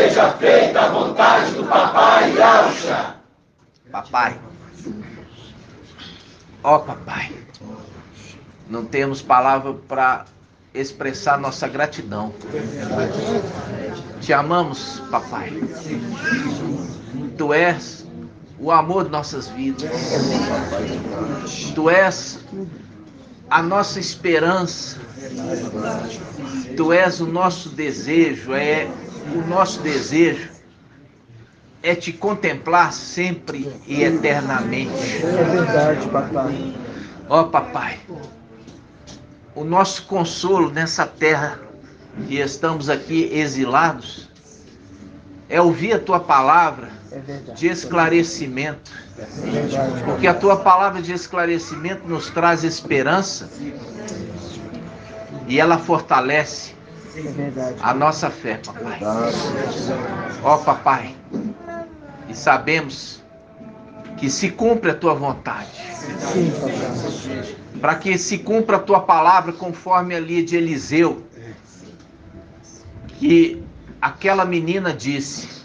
seja feita a vontade do Papai Yahshua. Papai, ó Papai, não temos palavra para expressar nossa gratidão. Te amamos, Papai. Tu és o amor de nossas vidas. Tu és a nossa esperança. Tu és o nosso desejo. O nosso desejo é te contemplar sempre e eternamente. É verdade, papai. Ó Papai, o nosso consolo nessa terra que estamos aqui exilados é ouvir a tua palavra de esclarecimento, porque a tua palavra de esclarecimento nos traz esperança e ela fortalece a nossa fé, Papai. Ó Papai, e sabemos que se cumpre a tua vontade. Sim, papai. Para que se cumpra a tua palavra conforme ali de Eliseu, que aquela menina disse,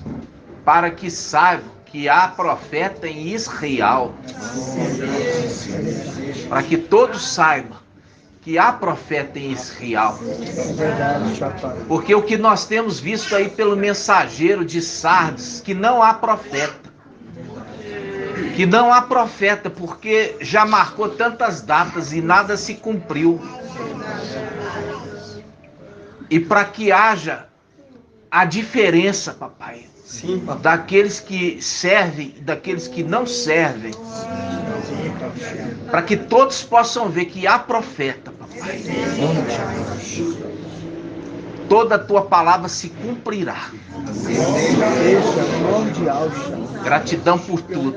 para que saibam que há profeta em Israel, para que todos saibam que há profeta em Israel. É verdade, papai. Porque o que nós temos visto aí pelo mensageiro de Sardes, que não há profeta. Que não há profeta, porque já marcou tantas datas e nada se cumpriu. E para que haja a diferença, papai, Sim, papai. daqueles que servem e daqueles que não servem, para que todos possam ver que há profeta, papai. Toda a tua palavra se cumprirá. Seja em nome de Yahshua. Gratidão por tudo.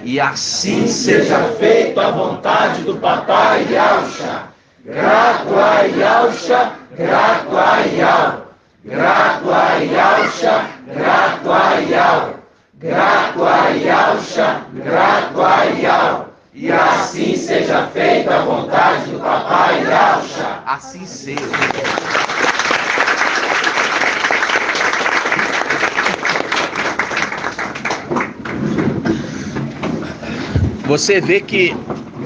E assim Seja feita a vontade do Papai Yahshua. Grato a Yahshua, grato a Yahweh. Grato a Yahshua, grato a Yahweh. Grato a Yahshua, grato a Yahweh. E assim seja feita a vontade do Papai Yahshua. assim seja. Você vê que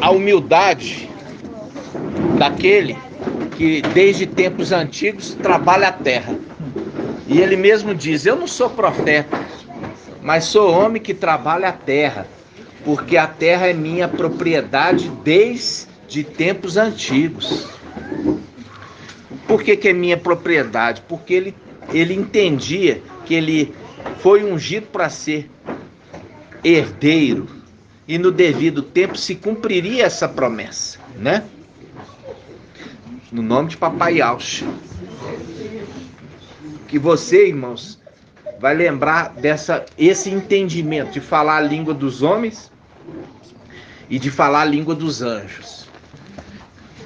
a humildade daquele que desde tempos antigos trabalha a terra. E ele mesmo diz, eu não sou profeta, mas sou homem que trabalha a terra, porque a terra é minha propriedade desde tempos antigos. Por que é minha propriedade? Porque ele entendia que ele foi ungido para ser herdeiro e no devido tempo se cumpriria essa promessa, né? No nome de Papai Yahshua. Que você, irmãos, vai lembrar esse entendimento de falar a língua dos homens e de falar a língua dos anjos.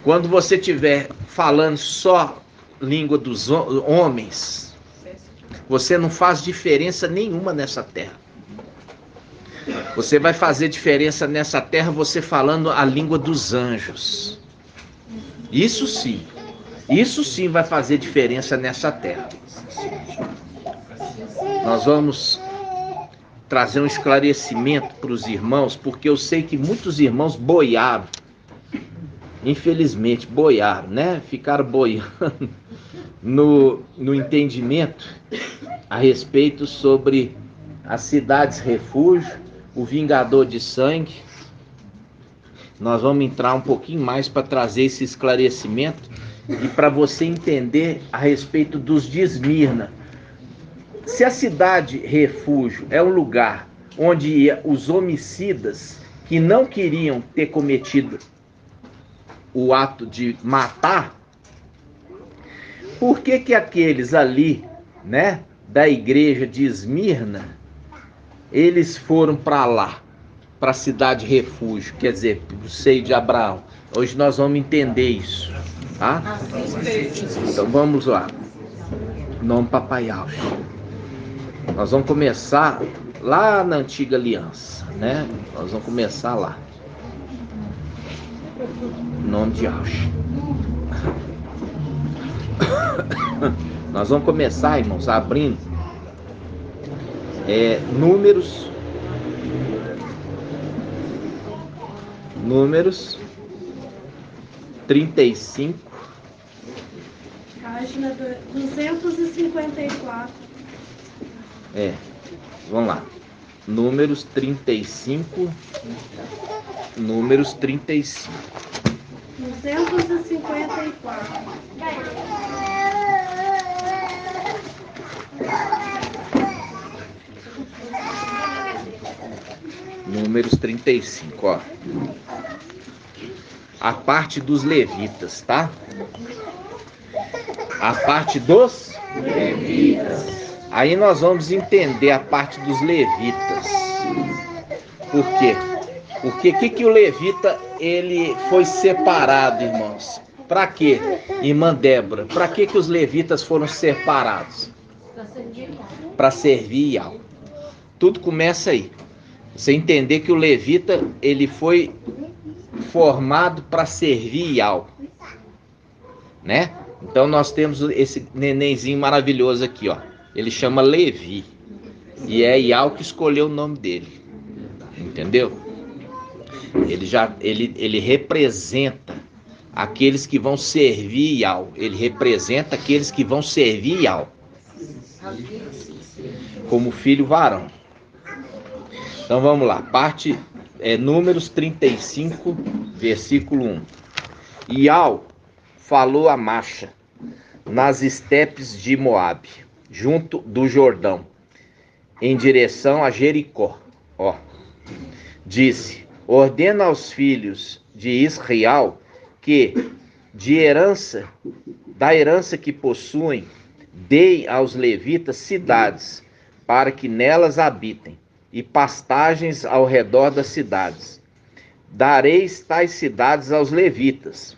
Quando você estiver falando só língua dos homens, você não faz diferença nenhuma nessa terra. Você vai fazer diferença nessa terra você falando a língua dos anjos. Isso sim vai fazer diferença nessa terra. Nós vamos trazer um esclarecimento para os irmãos, porque eu sei que muitos irmãos boiaram. Infelizmente, boiaram, né? Ficaram boiando no entendimento a respeito sobre as cidades refúgio, o vingador de sangue. Nós vamos entrar um pouquinho mais para trazer esse esclarecimento e para você entender a respeito dos de Esmirna. Se a cidade refúgio é um lugar onde os homicidas que não queriam ter cometido o ato de matar, por que aqueles ali, né, da igreja de Esmirna, eles foram para lá, para a cidade refúgio, quer dizer, o seio de Abraão? Hoje nós vamos entender isso, tá? Então vamos lá. Em nome do Papai Yahshua. Nós vamos começar lá na antiga aliança, né? Nós vamos começar lá. Em nome de Yahshua. Nós vamos começar, irmãos, abrindo Números 35. Página 254. Vamos lá. Números 35. Números 35. 254. Números 35, ó. A parte dos levitas, tá? A parte dos levitas. Aí nós vamos entender a parte dos levitas. Por quê? Porque que o levita ele foi separado, irmãos? Para quê, irmã Débora? Para que os levitas foram separados? Para servir Yahweh. Tudo começa aí. Você entender que o levita ele foi formado para servir Yahweh, né? Então nós temos esse nenenzinho maravilhoso aqui, ó. Ele chama Levi. E é Yahweh que escolheu o nome dele. Entendeu? Ele representa aqueles que vão servir Yahweh. Ele representa aqueles que vão servir Yahweh como filho varão. Então vamos lá, parte Números 35, versículo 1. Yahweh falou a Macha, nas estepes de Moabe, junto do Jordão, em direção a Jericó. Ó, disse: ordena aos filhos de Israel que da herança que possuem, deem aos levitas cidades, para que nelas habitem, e pastagens ao redor das cidades. Dareis tais cidades aos levitas.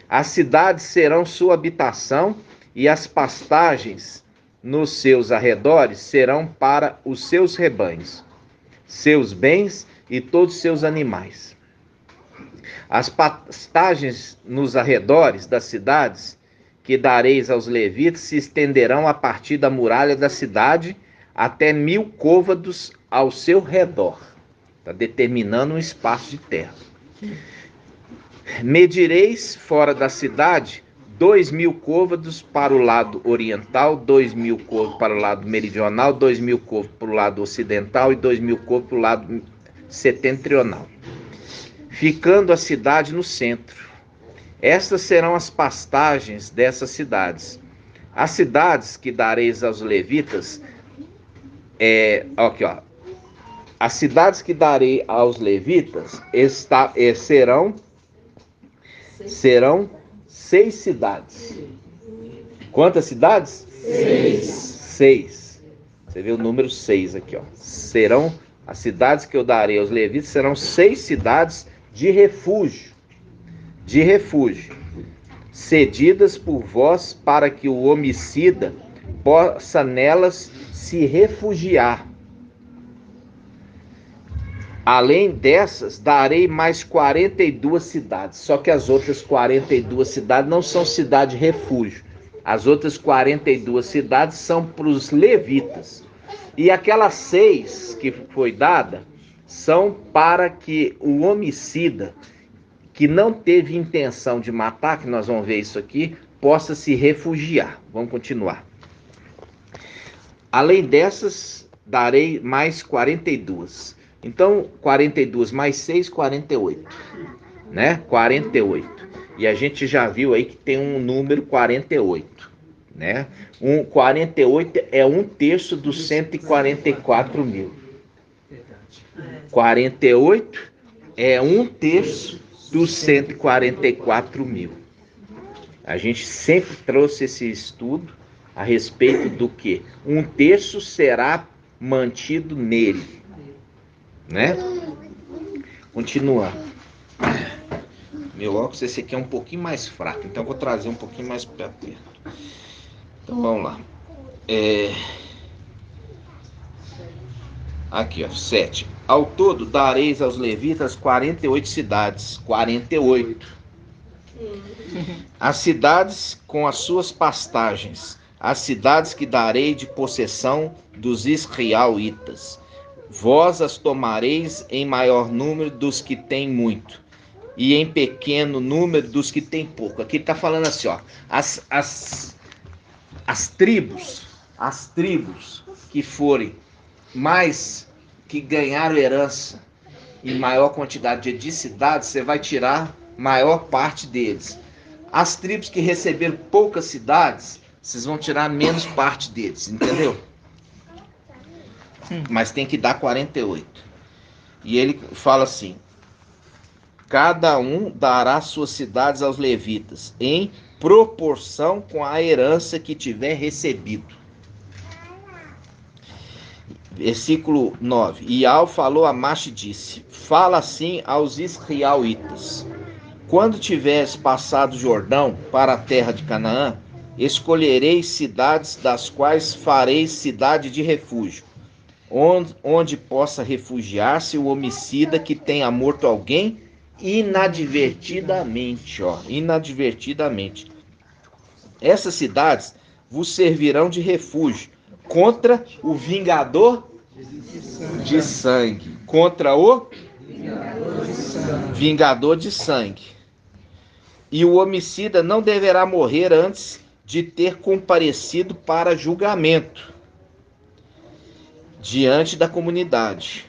As cidades serão sua habitação, e as pastagens nos seus arredores serão para os seus rebanhos, seus bens e todos seus animais. As pastagens nos arredores das cidades que dareis aos levitas se estenderão a partir da muralha da cidade até 1000 côvados ao seu redor. Está determinando um espaço de terra. Medireis fora da cidade 2000 côvados para o lado oriental, 2000 côvados para o lado meridional, 2000 côvados para o lado ocidental e 2000 côvados para o lado setentrional, ficando a cidade no centro. Estas serão as pastagens dessas cidades. As cidades que dareis aos levitas, aqui, ó. As cidades que darei aos levitas serão 6 cidades. Quantas cidades? 6. Você vê o número 6 aqui, ó. As cidades que eu darei aos levitas serão 6 cidades de refúgio, cedidas por vós, para que o homicida possa nelas se refugiar. Além dessas, darei mais 42 cidades. Só que as outras 42 cidades não são cidade de refúgio. As outras 42 cidades são para os levitas. E aquelas 6 que foi dada são para que o homicida, que não teve intenção de matar, que nós vamos ver isso aqui, possa se refugiar. Vamos continuar. Além dessas, darei mais 42. Então, 42 mais 6, 48. Né? 48. E a gente já viu aí que tem um número 48. Né? 48 é 1/3 dos 144 mil. 48 é 1/3 dos 144 mil. A gente sempre trouxe esse estudo a respeito do que 1/3 será mantido nele, né? Continuando. Meu óculos, esse aqui é um pouquinho mais fraco, então eu vou trazer um pouquinho mais para perto. Então vamos lá. Aqui, ó, 7. Ao todo dareis aos levitas 48 cidades. 48. As cidades com as suas pastagens, as cidades que darei de possessão dos israelitas. Vós as tomareis em maior número dos que têm muito, e em pequeno número dos que têm pouco. Aqui ele está falando assim, ó, as tribos que forem mais, que ganharam herança em maior quantidade de cidades, você vai tirar maior parte deles. As tribos que receberam poucas cidades, vocês vão tirar menos parte deles, entendeu? Mas tem que dar 48. E ele fala assim: cada um dará suas cidades aos levitas, em proporção com a herança que tiver recebido. Versículo 9. Ial falou a Mache e disse: fala assim aos israelitas: quando tiveres passado o Jordão para a terra de Canaã, escolhereis cidades das quais fareis cidade de refúgio, onde possa refugiar-se o homicida que tenha morto alguém inadvertidamente, inadvertidamente. Essas cidades vos servirão de refúgio contra o vingador de sangue, contra o vingador de sangue. E o homicida não deverá morrer antes de ter comparecido para julgamento diante da comunidade.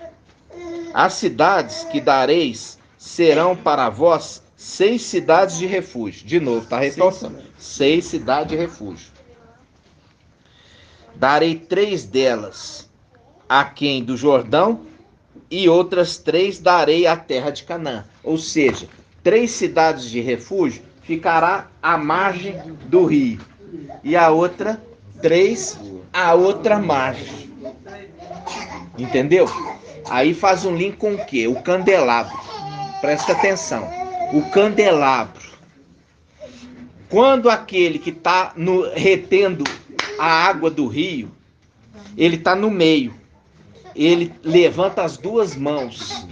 As cidades que dareis serão para vós 6 cidades de refúgio. De novo, está ressaltando. 6 cidades de refúgio. Darei 3 delas aquém do Jordão, e outras 3 darei à terra de Canaã. Ou seja, 3 cidades de refúgio ficará à margem do rio, e a outra 3 à outra margem. Entendeu? Aí faz um link com o quê? O candelabro. Presta atenção. O candelabro. Quando aquele que está retendo a água do rio, ele está no meio. Ele levanta as 2 mãos.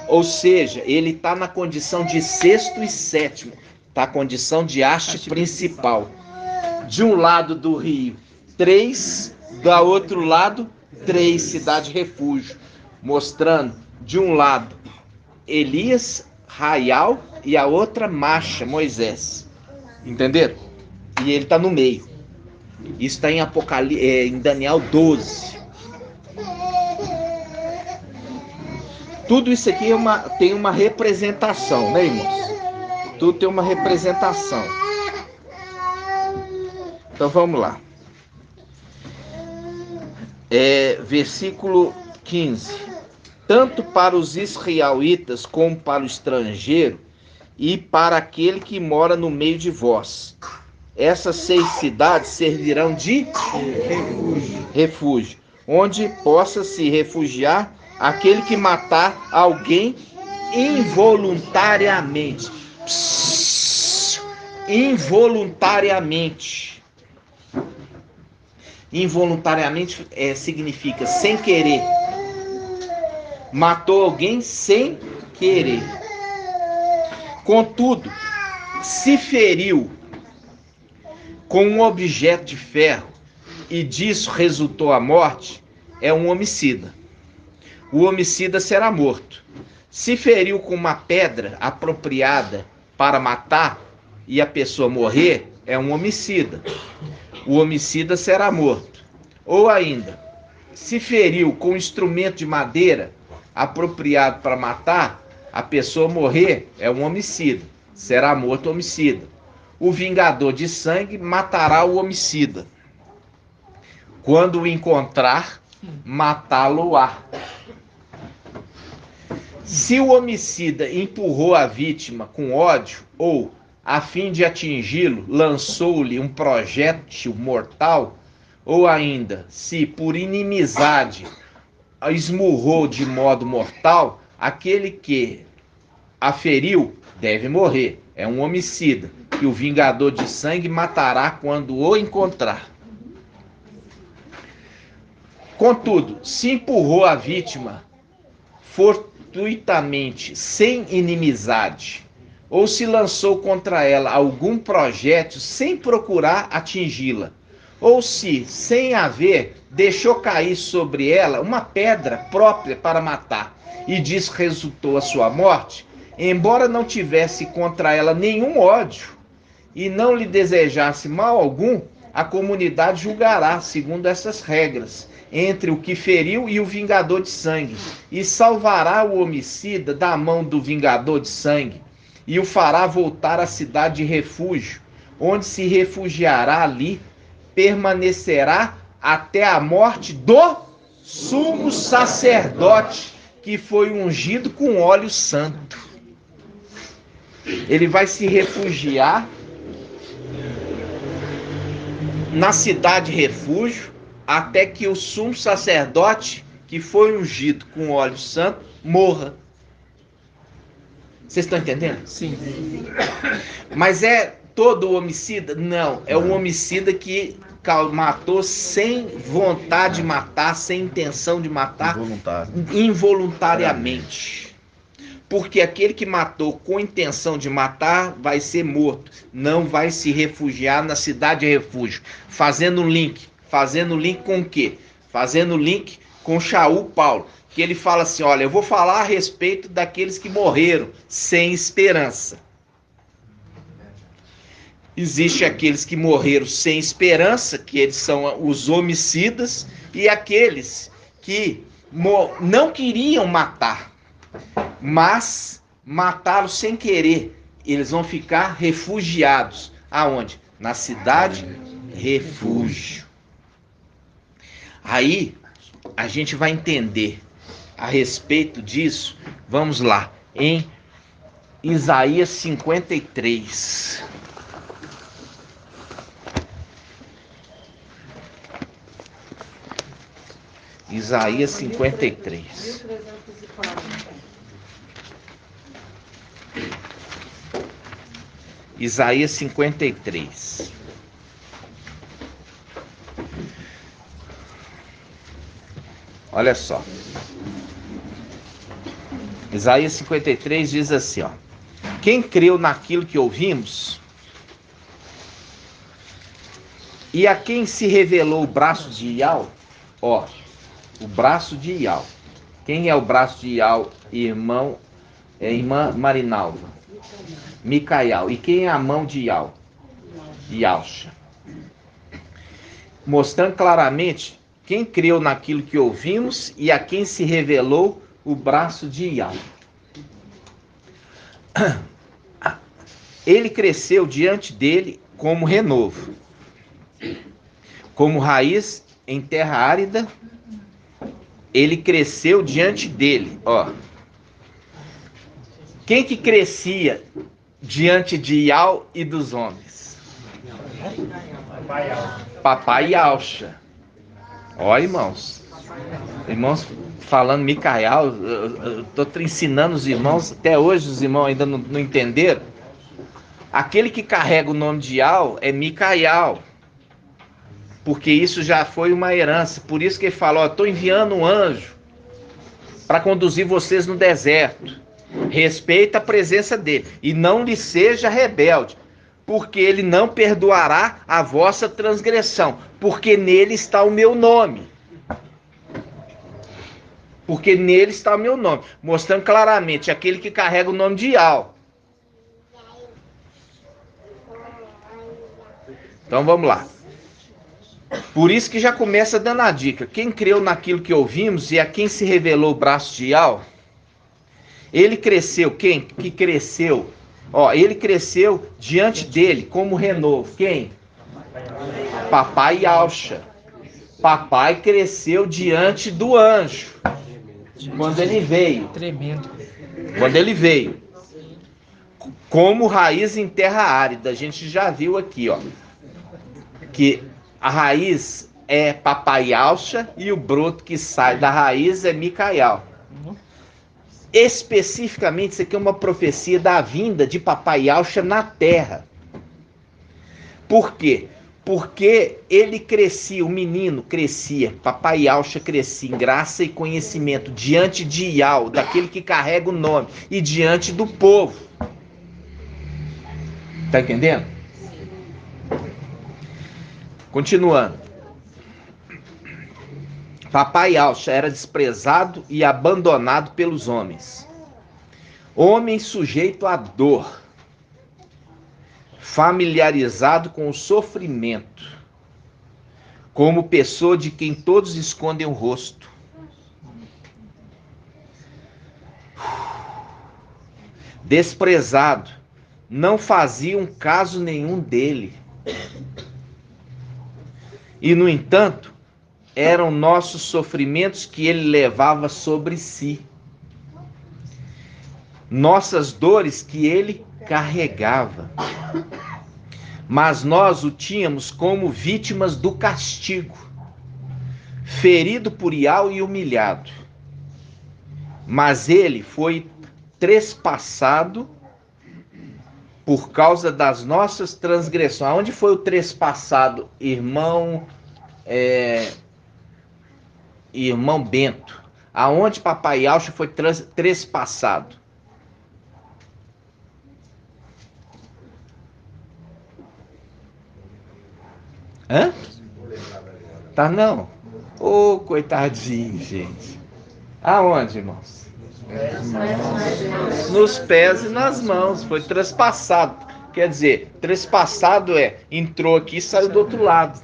Ou seja, ele está na condição de 6º e 7º. Está a condição de haste principal. De um lado do rio, 3. Do outro lado, 3 cidades refúgio. Mostrando, de um lado, Elias, Raial, e a outra, Macha, Moisés. Entenderam? E ele está no meio. Isso está em em Daniel 12. Tudo isso aqui tem uma representação, né, irmãos? Tudo tem uma representação. Então vamos lá. Versículo 15. Tanto para os israelitas como para o estrangeiro e para aquele que mora no meio de vós, essas 6 cidades servirão de refúgio, onde possa se refugiar aquele que matar alguém involuntariamente. Involuntariamente. Involuntariamente significa sem querer. Matou alguém sem querer. Contudo, se feriu com um objeto de ferro e disso resultou a morte, é um homicida. O homicida será morto. Se feriu com uma pedra apropriada para matar e a pessoa morrer, é um homicida. O homicida será morto. Ou ainda, se feriu com um instrumento de madeira apropriado para matar, a pessoa morrer, é um homicida. Será morto o homicida. O vingador de sangue matará o homicida. Quando o encontrar, matá-lo-á. Se o homicida empurrou a vítima com ódio ou, a fim de atingi-lo, lançou-lhe um projétil mortal, ou ainda, se por inimizade esmurrou de modo mortal, aquele que a feriu deve morrer. É um homicida, que o vingador de sangue matará quando o encontrar. Contudo, se empurrou a vítima fortuitamente, sem inimizade, ou se lançou contra ela algum projétil sem procurar atingi-la, ou se, sem haver, deixou cair sobre ela uma pedra própria para matar, e disso resultou a sua morte, embora não tivesse contra ela nenhum ódio, e não lhe desejasse mal algum, a comunidade julgará segundo essas regras, entre o que feriu e o vingador de sangue, e salvará o homicida da mão do vingador de sangue, e o fará voltar à cidade de refúgio, onde se refugiará ali, permanecerá até a morte do sumo sacerdote, que foi ungido com óleo santo. Ele vai se refugiar na cidade refúgio, até que o sumo sacerdote, que foi ungido com óleo santo, morra. Vocês estão entendendo? Sim. Mas é todo homicida? Não, é um homicida que matou sem vontade de matar, sem intenção de matar, involuntariamente. Porque aquele que matou com intenção de matar vai ser morto, não vai se refugiar na cidade de refúgio. Fazendo link com o quê? Fazendo link com Shaul Paulo, que ele fala assim, olha, eu vou falar a respeito daqueles que morreram sem esperança. Existe aqueles que morreram sem esperança, que eles são os homicidas, e aqueles que não queriam matar, mas mataram sem querer. Eles vão ficar refugiados. Aonde? Na cidade refúgio. Aí a gente vai entender a respeito disso. Vamos lá, em Isaías 53. Isaías 53. Isaías 53. Olha só. Isaías 53 diz assim, ó. Quem creu naquilo que ouvimos, e a quem se revelou o braço de Iau, ó, o braço de Iau. Quem é o braço de Iau, irmã Marinalva? Micael. E quem é a mão de Iau? Yausha. Mostrando claramente quem creu naquilo que ouvimos e a quem se revelou o braço de Iau. Ele cresceu diante dele como renovo, como raiz em terra árida. Ele cresceu diante dele, ó. Quem que crescia diante de Iau e dos homens? Papai Yausha. Ó, irmãos. Irmãos falando Micael, eu estou ensinando os irmãos, até hoje os irmãos ainda não entenderam. Aquele que carrega o nome de Iau é Micael, porque isso já foi uma herança. Por isso que ele falou, estou enviando um anjo para conduzir vocês no deserto. Respeita a presença dele e não lhe seja rebelde, porque ele não perdoará a vossa transgressão, porque nele está o meu nome. Porque nele está o meu nome, mostrando claramente aquele que carrega o nome de Iau. Então vamos lá. Por isso que já começa dando a dica. Quem creu naquilo que ouvimos e a quem se revelou o braço de Iau, ele cresceu. Quem que cresceu? Ó, ele cresceu diante dele como renovo. Quem? Papai Yausha. Papai cresceu diante do anjo. Quando ele veio. Tremendo. Quando ele veio. Como raiz em terra árida. A gente já viu aqui, ó. Que a raiz é Papai Yausha e o broto que sai da raiz é Micael. Especificamente, isso aqui é uma profecia da vinda de Papai Yausha na terra. Por quê? Porque ele crescia, o menino crescia, Papai Yausha crescia em graça e conhecimento diante de Iau, daquele que carrega o nome, e diante do povo. Tá entendendo? Continuando. Papai Alcha era desprezado e abandonado pelos homens. Homem sujeito à dor, familiarizado com o sofrimento, como pessoa de quem todos escondem o rosto. Desprezado, não faziam caso nenhum dele. E, no entanto, eram nossos sofrimentos que ele levava sobre si. Nossas dores que ele carregava. Mas nós o tínhamos como vítimas do castigo, ferido por Iau e humilhado. Mas ele foi trespassado por causa das nossas transgressões. Aonde foi o trespassado, irmão irmão Bento? Aonde papai Alcha foi trespassado? Hã? Tá não? Ô, coitadinho, gente. Aonde, irmãos? Nos pés e nas mãos. Foi trespassado. Quer dizer, trespassado entrou aqui e saiu do outro lado.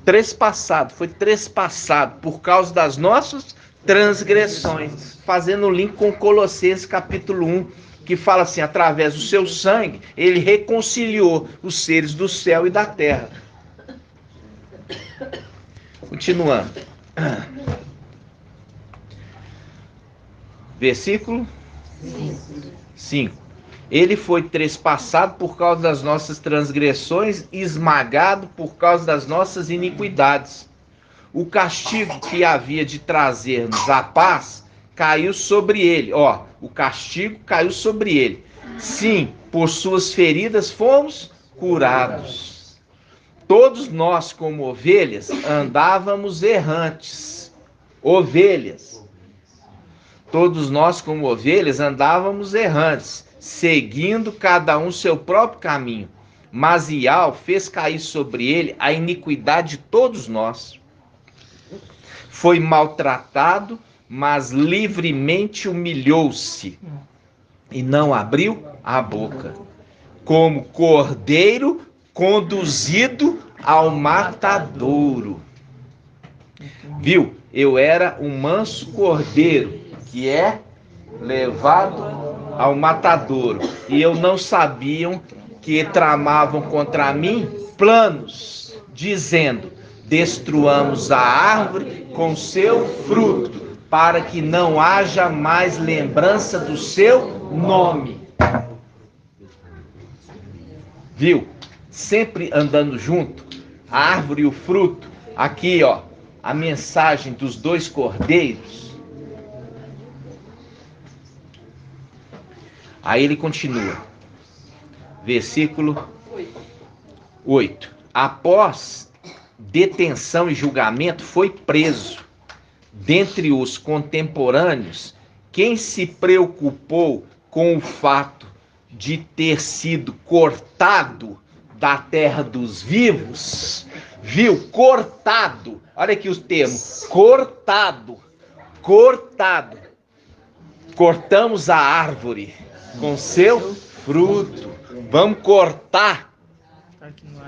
Trespassado, foi trespassado por causa das nossas transgressões. Fazendo o link com Colossenses capítulo 1, que fala assim: através do seu sangue, ele reconciliou os seres do céu e da terra. Continuando. Versículo 5. Ele foi trespassado por causa das nossas transgressões, esmagado por causa das nossas iniquidades. O castigo que havia de trazer-nos a paz caiu sobre ele. O castigo caiu sobre ele. Sim, por suas feridas fomos curados. Todos nós, como ovelhas, andávamos errantes. Ovelhas. Todos nós, como ovelhas, andávamos errantes, seguindo cada um seu próprio caminho. Mas Iau fez cair sobre ele a iniquidade de todos nós. Foi maltratado, mas livremente humilhou-se e não abriu a boca. Como cordeiro conduzido ao matadouro. Viu? Eu era um manso cordeiro que é levado ao matadouro. E eu não sabiam que tramavam contra mim planos, dizendo: destruamos a árvore com seu fruto, para que não haja mais lembrança do seu nome. Viu? Sempre andando junto, a árvore e o fruto. Aqui, a mensagem dos dois cordeiros. Aí ele continua. Versículo 8. Após detenção e julgamento, foi preso. Dentre os contemporâneos, quem se preocupou com o fato de ter sido cortado da terra dos vivos, viu? Cortado. Olha aqui os termos. Cortado. Cortado. Cortamos a árvore com seu fruto. Vamos cortar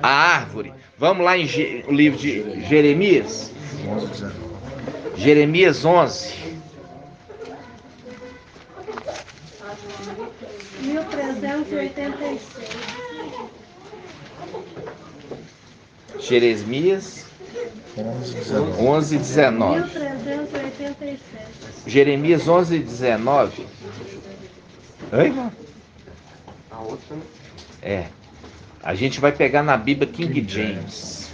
a árvore. Vamos lá em o livro de Jeremias. Jeremias 11. 1386. Jeremias 11, 19. 1387. Jeremias 11, 19. Oi, irmão? A outra. A gente vai pegar na Bíblia King James,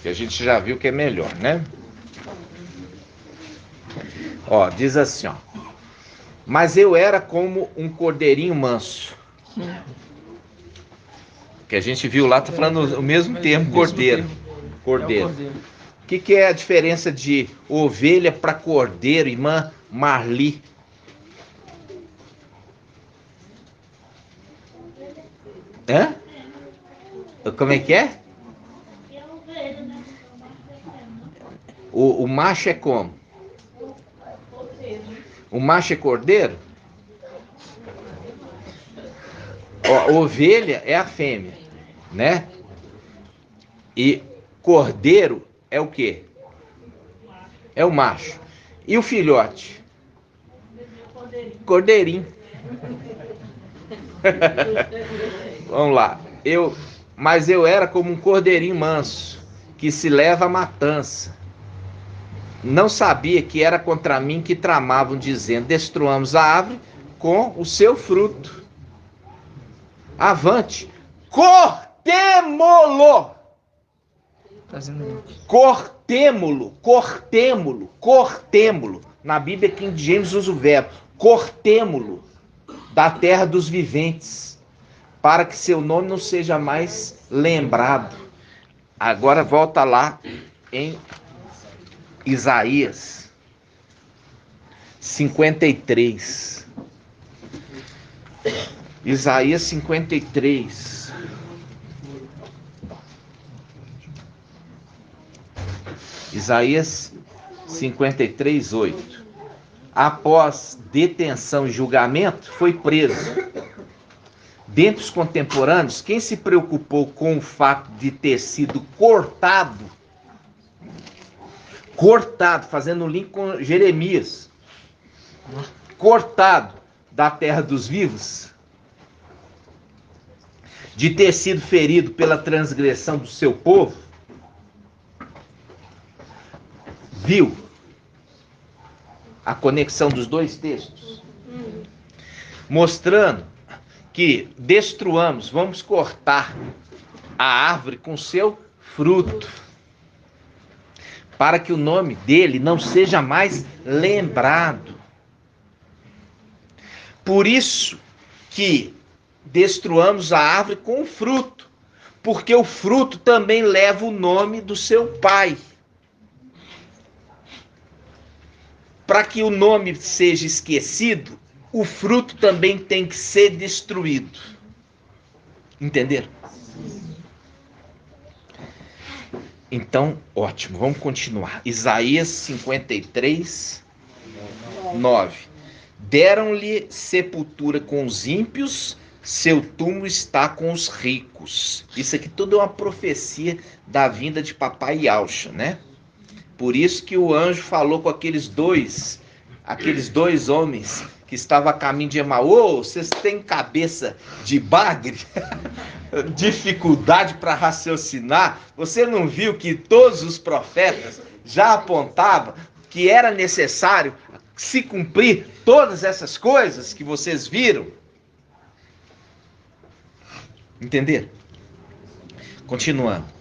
que a gente já viu que é melhor, né? Diz assim, mas eu era como um cordeirinho manso. Que a gente viu lá, tá falando o mesmo termo, cordeiro. Cordeiro. O que é a diferença de ovelha para cordeiro, irmã Marli? Como é que é? O macho é como? O macho é cordeiro? Ó, ovelha é a fêmea, né? E cordeiro é o quê? É o macho. E o filhote? Cordeirinho. Vamos lá. Mas eu era como um cordeirinho manso, que se leva à matança. Não sabia que era contra mim que tramavam, dizendo: destruamos a árvore com o seu fruto. Avante, cortemo-lo! Cortemo-lo. Na Bíblia King James usa o verbo cortemo-lo da terra dos viventes, para que seu nome não seja mais lembrado. Agora volta lá em Isaías 53. Isaías 53. Isaías 53, 8. Após detenção e julgamento, foi preso. Dentre os contemporâneos, quem se preocupou com o fato de ter sido cortado, fazendo um link com Jeremias, cortado da terra dos vivos, de ter sido ferido pela transgressão do seu povo, viu a conexão dos dois textos, mostrando que destruamos, vamos cortar a árvore com seu fruto, para que o nome dele não seja mais lembrado. Por isso que destruamos a árvore com o fruto, porque o fruto também leva o nome do seu pai. Para que o nome seja esquecido, o fruto também tem que ser destruído. Entenderam? Então, ótimo, vamos continuar. Isaías 53, 9. Deram-lhe sepultura com os ímpios, seu túmulo está com os ricos. Isso aqui tudo é uma profecia da vinda de Papai Yahshua, né? Por isso que o anjo falou com aqueles dois homens que estavam a caminho de Emaú: vocês têm cabeça de bagre? Dificuldade para raciocinar? Você não viu que todos os profetas já apontavam que era necessário se cumprir todas essas coisas que vocês viram? Entenderam? Continuando.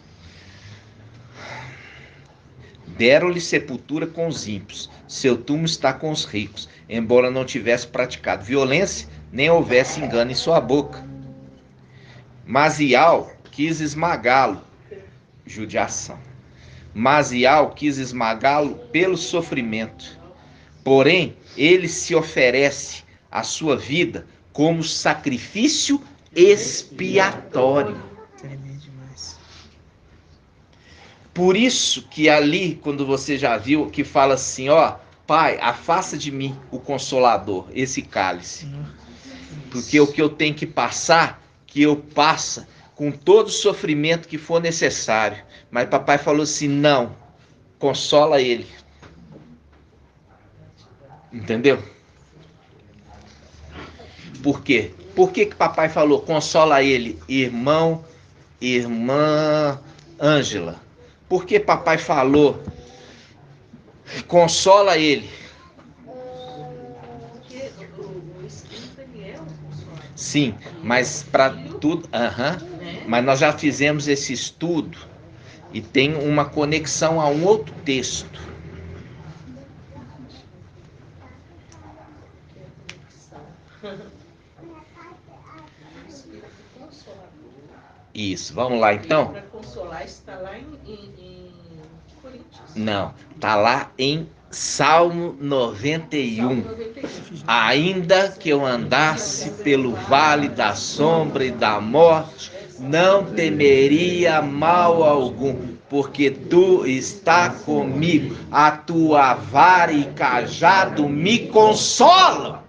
Deram-lhe sepultura com os ímpios, seu túmulo está com os ricos, embora não tivesse praticado violência, nem houvesse engano em sua boca. Mazial quis esmagá-lo, judiação. Mazial quis esmagá-lo pelo sofrimento. Porém, ele se oferece a sua vida como sacrifício expiatório. Por isso que ali, quando você já viu, que fala assim, ó: Pai, afasta de mim o Consolador, esse cálice. Porque o que eu tenho que passar, que eu passo com todo o sofrimento que for necessário. Mas papai falou assim: não, consola ele. Entendeu? Por quê? Por que que papai falou consola ele, irmã Ângela? Por que papai falou consola ele? Sim, mas para tudo, mas nós já fizemos esse estudo e tem uma conexão a um outro texto. Isso, vamos lá então. Para consolar está lá em Coríntios. Não, está lá em Salmo 91. Salmo 91. Ainda que eu andasse pelo vale da sombra e da morte, não temeria mal algum, porque tu está comigo, a tua vara e cajado me consolam.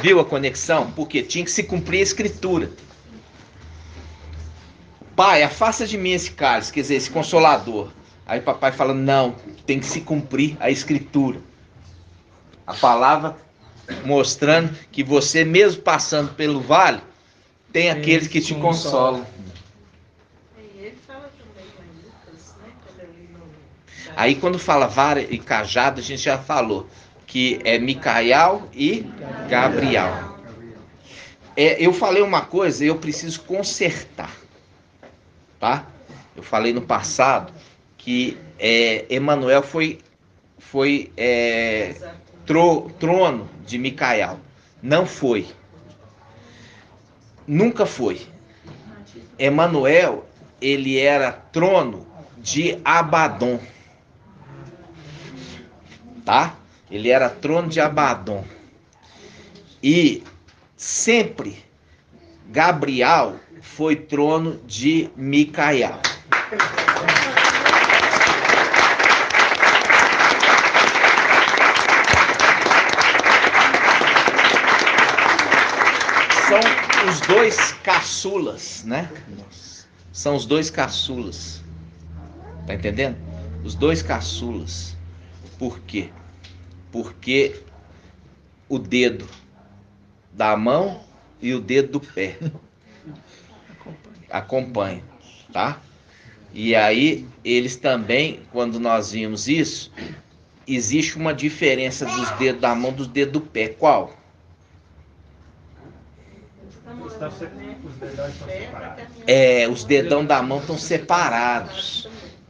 Viu a conexão? Porque tinha que se cumprir a escritura. Pai, afasta de mim esse cálice, quer dizer, esse consolador. Aí papai fala, não, tem que se cumprir a escritura. A palavra mostrando que você, mesmo passando pelo vale, tem aqueles que te consolam. E ele fala também lá em Lucas, né? Quando ele não... Aí quando fala vara e cajado, a gente já falou que é Micael e Gabriel. Eu falei uma coisa, eu preciso consertar, tá? Eu falei no passado que Emanuel foi trono de Micael. Não foi. Nunca foi. Emanuel, ele era trono de Abadom. Tá? Ele era trono de Abadom. E sempre Gabriel foi trono de Micael. São os dois caçulas, né? São os dois caçulas. Tá entendendo? Os dois caçulas. Por quê? Porque o dedo da mão e o dedo do pé acompanham, tá? E aí, eles também, quando nós vimos isso, existe uma diferença dos dedos da mão e dos dedos do pé. Qual? Os dedão da mão estão separados,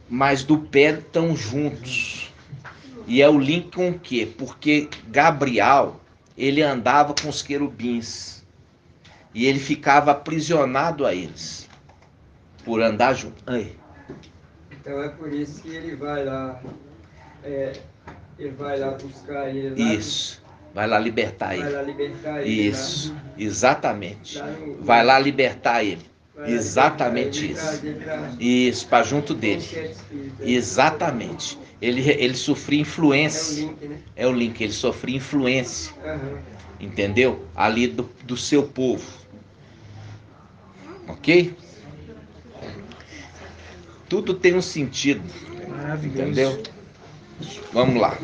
mas do pé estão juntos. E é o link com o quê? Porque Gabriel, ele andava com os querubins. E ele ficava aprisionado a eles. Por andar junto. Aí. Então é por isso que ele vai lá. Ele vai lá buscar ele lá. Isso. Vai lá libertar ele. Vai lá libertar ele. Isso. Lá. Exatamente. Vai lá libertar ele. Exatamente isso. Isso, para junto dele. Exatamente. Ele sofria influência. É o link, né? É o link. Ele sofria influência. Uhum. Entendeu? Ali do seu povo. Ok? Tudo tem um sentido. Maravilhoso. Entendeu? Vamos lá.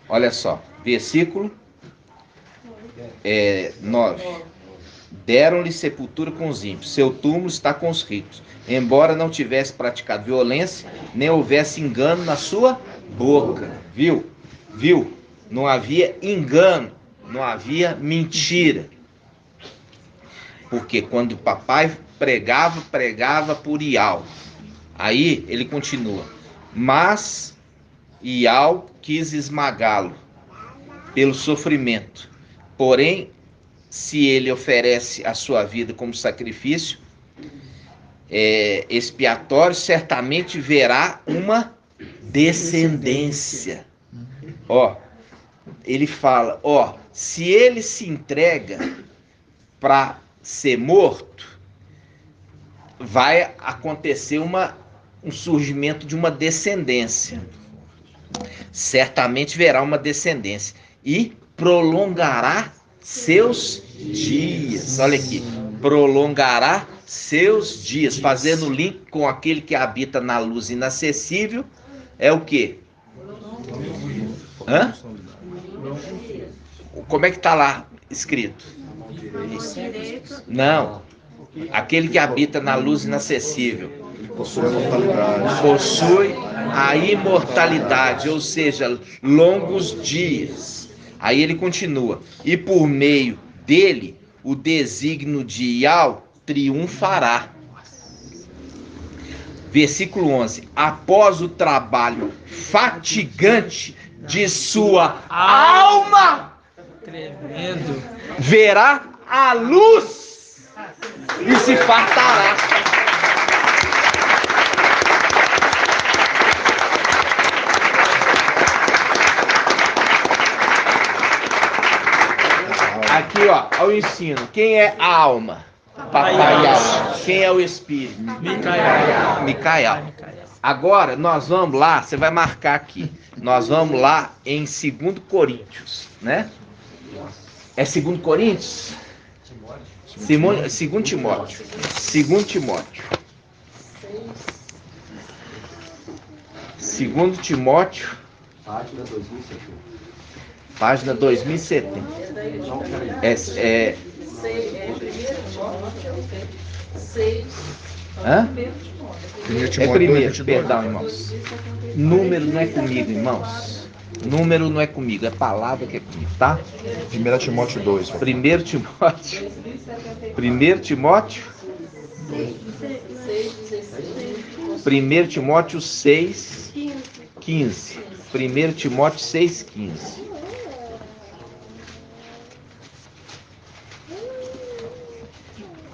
Olha só. Versículo 9. Deram-lhe sepultura com os ímpios. Seu túmulo está com os ricos. Embora não tivesse praticado violência, nem houvesse engano na sua boca. Viu? Não havia engano. Não havia mentira. Porque quando o papai pregava por Ial. Aí ele continua. Mas Ial quis esmagá-lo pelo sofrimento. Porém, se ele oferece a sua vida como sacrifício expiatório, certamente verá uma descendência. Ele fala, se ele se entrega para ser morto, vai acontecer um surgimento de uma descendência. Certamente verá uma descendência e prolongará seus dias. Olha aqui, prolongará seus dias, fazendo link com aquele que habita na luz inacessível. É o quê? Como é que está lá escrito? Não. Aquele que habita na luz inacessível possui a imortalidade, ou seja, longos dias. Aí ele continua. E por meio dele, o desígnio de Ial triunfará. Versículo 11. Após o trabalho fatigante de sua alma, Tremendo. verá a luz. e se fartará. Aqui, ó, ao ensino. Quem é a alma? Papai Yahweh. Quem é o espírito? Micael. Agora, nós vamos lá, você vai marcar aqui. Nós vamos lá em 2 Coríntios, né? É 2 Coríntios? 2 Timóteo. 2 Timóteo. 2 Timóteo. Página 2070. É 6. Hã? É primeiro, 22. perdão, irmãos. Número não é comigo, irmãos. Número não é comigo, é palavra que é comigo, tá? 1 Timóteo 2. 1 Timóteo. 1 Timóteo. 1 Timóteo 6, 15. 1 Timóteo 6, 15.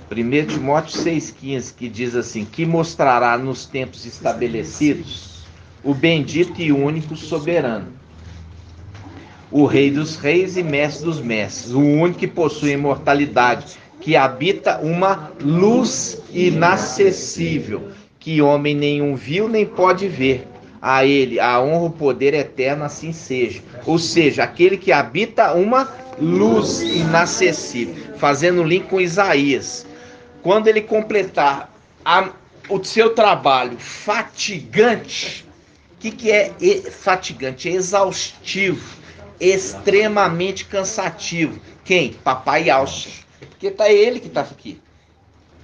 Primeiro Timóteo 6,15, que diz assim: que mostrará nos tempos estabelecidos o bendito e único soberano, o Rei dos reis e Mestre dos mestres, o único que possui imortalidade, que habita uma luz inacessível, que homem nenhum viu nem pode ver. A ele a honra, o poder eterno, assim seja. Ou seja, aquele que habita uma luz inacessível. Fazendo link com Isaías. Quando ele completar o seu trabalho fatigante, o que é fatigante? É exaustivo, extremamente cansativo. Quem? Papai Yahweh. Porque tá ele que está aqui.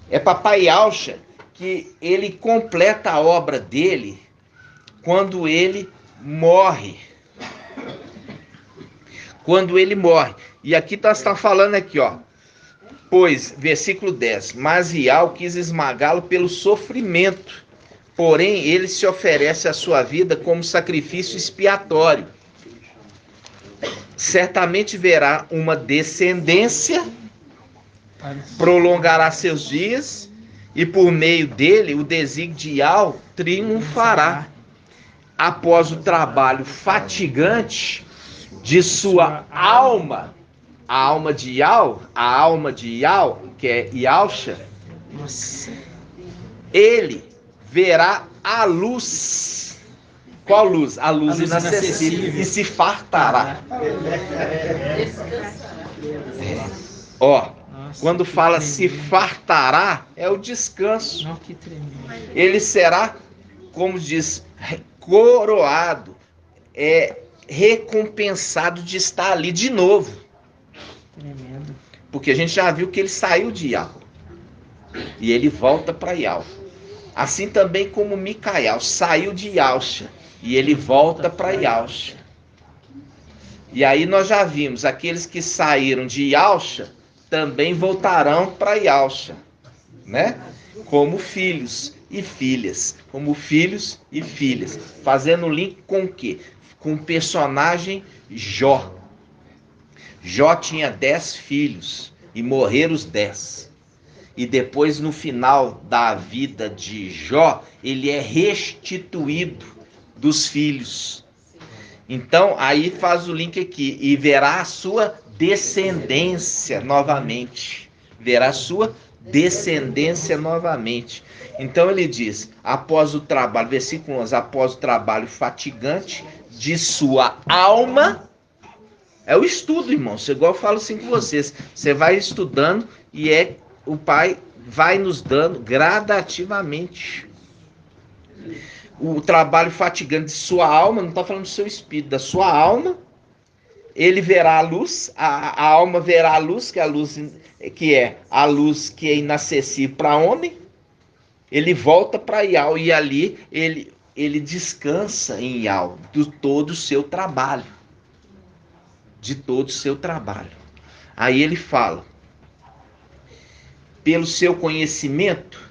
É Papai Yahweh que ele completa a obra dele quando ele morre. Quando ele morre. E aqui nós estamos falando aqui, ó. Pois, versículo 10, mas Ial quis esmagá-lo pelo sofrimento, porém ele se oferece a sua vida como sacrifício expiatório. Certamente verá uma descendência, prolongará seus dias, e por meio dele o desígnio de Ial triunfará. Após o trabalho fatigante de sua alma, a alma de Ial, que é Yahusha, ele verá a luz. Qual luz? A luz inacessível. E se fartará. Ó, quando fala se fartará, é o descanso. Ele será, como diz, coroado, recompensado de estar ali de novo. Tremendo. Porque a gente já viu que ele saiu de Ial. E ele volta para Ial. Assim também como Micael saiu de Yahusha. E ele volta para Yahusha. E aí nós já vimos, aqueles que saíram de Yahusha também voltarão para Yahusha. Né? Como filhos e filhas. Como filhos e filhas. Fazendo link com o quê? Com o personagem Jó. Jó tinha 10 filhos e morreram os 10. E depois, no final da vida de Jó, ele é restituído dos filhos. Então, aí faz o link aqui. E verá a sua descendência novamente. Verá a sua descendência novamente. Então ele diz, após o trabalho, versículo 11, após o trabalho fatigante de sua alma. É o estudo, irmão. Igual eu falo assim com vocês. Você vai estudando e o Pai vai nos dando gradativamente. O trabalho fatigante de sua alma, não está falando do seu espírito, da sua alma. Ele verá a luz, a alma verá a luz, que é a luz que é inacessível para homem. Ele volta para Ial e ali ele descansa em Ial de todo o seu trabalho. De todo o seu trabalho. Aí ele fala, pelo seu conhecimento,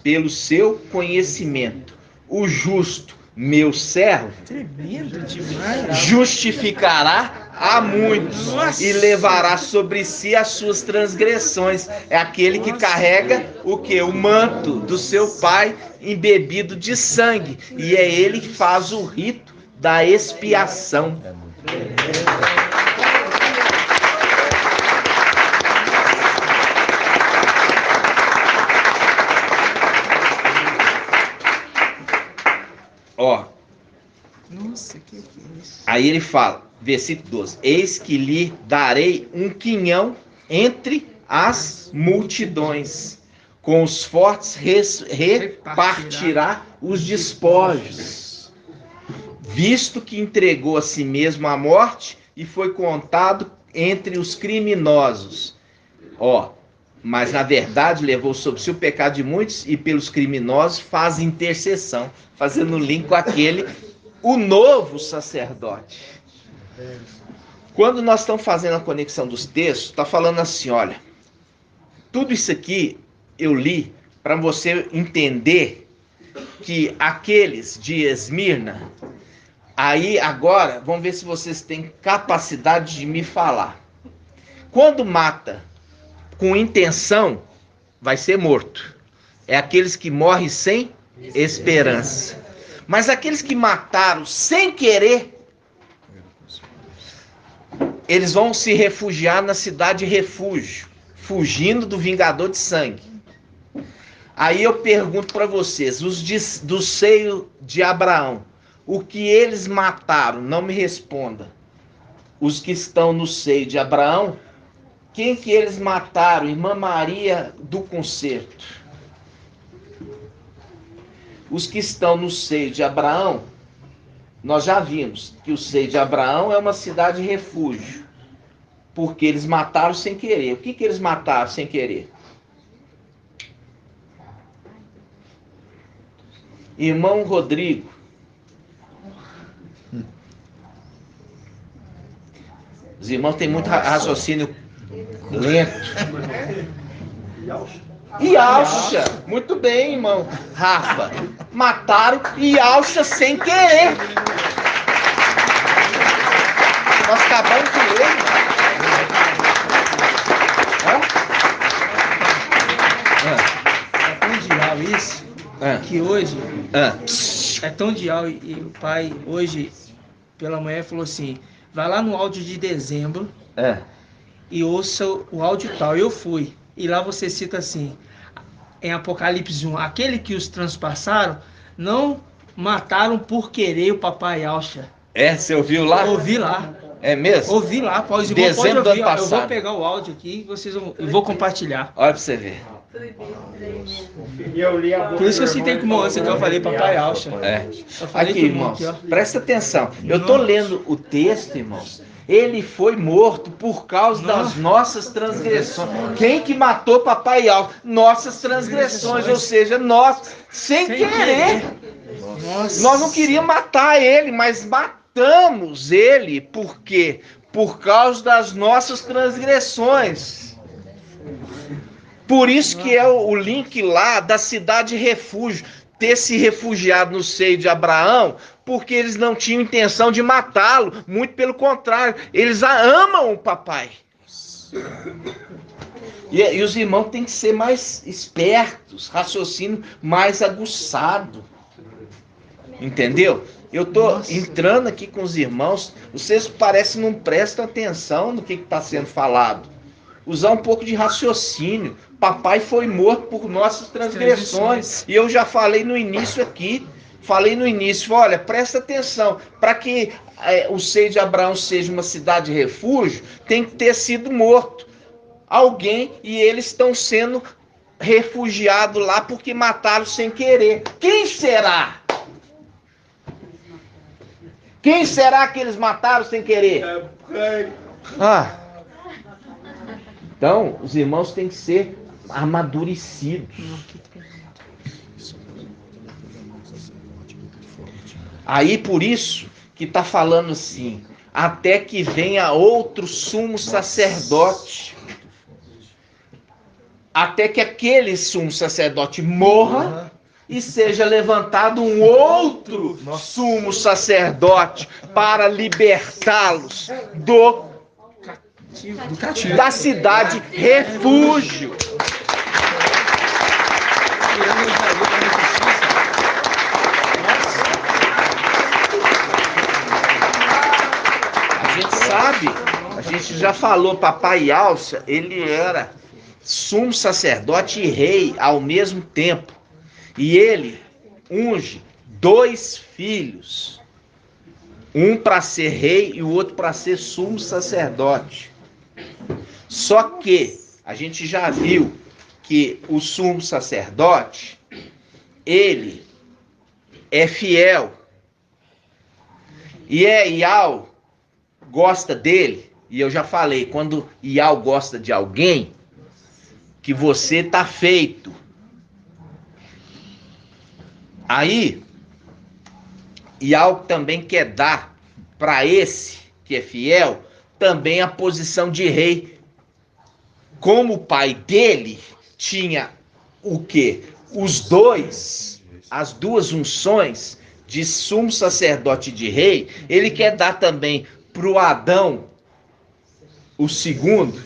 pelo seu conhecimento, o justo, meu servo, Tremendo demais. justificará a muitos Nossa. e levará sobre si as suas transgressões. É aquele que carrega o quê? O manto do seu pai embebido de sangue. E é ele que faz o rito da expiação. Ó, Nossa, que é isso? aí ele fala, versículo 12: Eis que lhe darei um quinhão entre as multidões, com os fortes repartirá os despojos, visto que entregou a si mesmo à morte e foi contado entre os criminosos. Ó, mas na verdade levou sobre si o pecado de muitos e pelos criminosos faz intercessão, fazendo link com aquele, o novo sacerdote. Quando nós estamos fazendo a conexão dos textos, está falando assim, olha, tudo isso aqui eu li para você entender que aqueles de Esmirna, aí agora, vamos ver se vocês têm capacidade de me falar. Quando mata com intenção, vai ser morto. É aqueles que morrem sem esperança. Mas aqueles que mataram sem querer, eles vão se refugiar na cidade refúgio, fugindo do vingador de sangue. Aí eu pergunto para vocês, do seio de Abraão, o que eles mataram? Não me responda. Os que estão no seio de Abraão, quem que eles mataram? Irmã Maria do Concerto. Os que estão no seio de Abraão, nós já vimos que o seio de Abraão é uma cidade refúgio, porque eles mataram sem querer. O que que eles mataram sem querer? Irmão Rodrigo. Os irmãos têm muito raciocínio lento. Ialcha. Muito bem, irmão. Rafa. Mataram Ialcha sem querer. Nós acabamos de ler. É tão dial isso, que hoje é tão dial e o pai hoje pela manhã falou assim, vai lá no áudio de dezembro e ouça o áudio tal. Eu fui. E lá você cita assim, em Apocalipse 1, aquele que os transpassaram não mataram por querer o papai Alcha. Você ouviu lá? Ouvi lá. É mesmo? Ouvi lá, pode Dezembro do ano ouvir. Eu passado. vou pegar o áudio aqui e eu vou compartilhar. Olha pra você ver. Por isso que eu citei com o antes que eu falei papai Alcha. Eu falei Aqui, com o irmãos, aqui, ó. presta atenção. Eu tô lendo o texto, irmãos. Ele foi morto por causa das nossas transgressões. Quem que matou papai Alcha? Nossas transgressões, ou seja, nós, sem querer. Nossa. Nós não queríamos matar ele, mas matamos ele. Por quê? Por causa das nossas transgressões. Por isso que é o link lá da cidade refúgio, ter se refugiado no seio de Abraão, porque eles não tinham intenção de matá-lo, muito pelo contrário, eles amam o papai. E os irmãos têm que ser mais espertos, raciocínio mais aguçado. Entendeu? Eu tô entrando aqui com os irmãos, vocês parecem não prestam atenção no que está sendo falado. Usar um pouco de raciocínio. Papai foi morto por nossas transgressões. E eu já falei no início aqui. Olha, presta atenção. Para que o seio de Abraão seja uma cidade de refúgio, tem que ter sido morto alguém. E eles estão sendo refugiados lá porque mataram sem querer. Quem será? Quem será que eles mataram sem querer? Então, os irmãos têm que ser amadurecidos. Aí, por isso, que está falando assim, até que venha outro sumo sacerdote. Até que aquele sumo sacerdote morra, e seja levantado um outro sumo sacerdote para libertá-los da cidade refúgio. A gente sabe, a gente já falou, papai Alça, ele era sumo sacerdote e rei ao mesmo tempo. E ele unge 2 filhos, um para ser rei e o outro para ser sumo sacerdote. Só que a gente já viu que o sumo sacerdote, ele é fiel. E Ial gosta dele, e eu já falei, quando Ial gosta de alguém, que você tá feito. Aí, Ial também quer dar para esse que é fiel também a posição de rei. Como o pai dele tinha o quê? As duas unções de sumo sacerdote e de rei, ele quer dar também para o Adão, o segundo,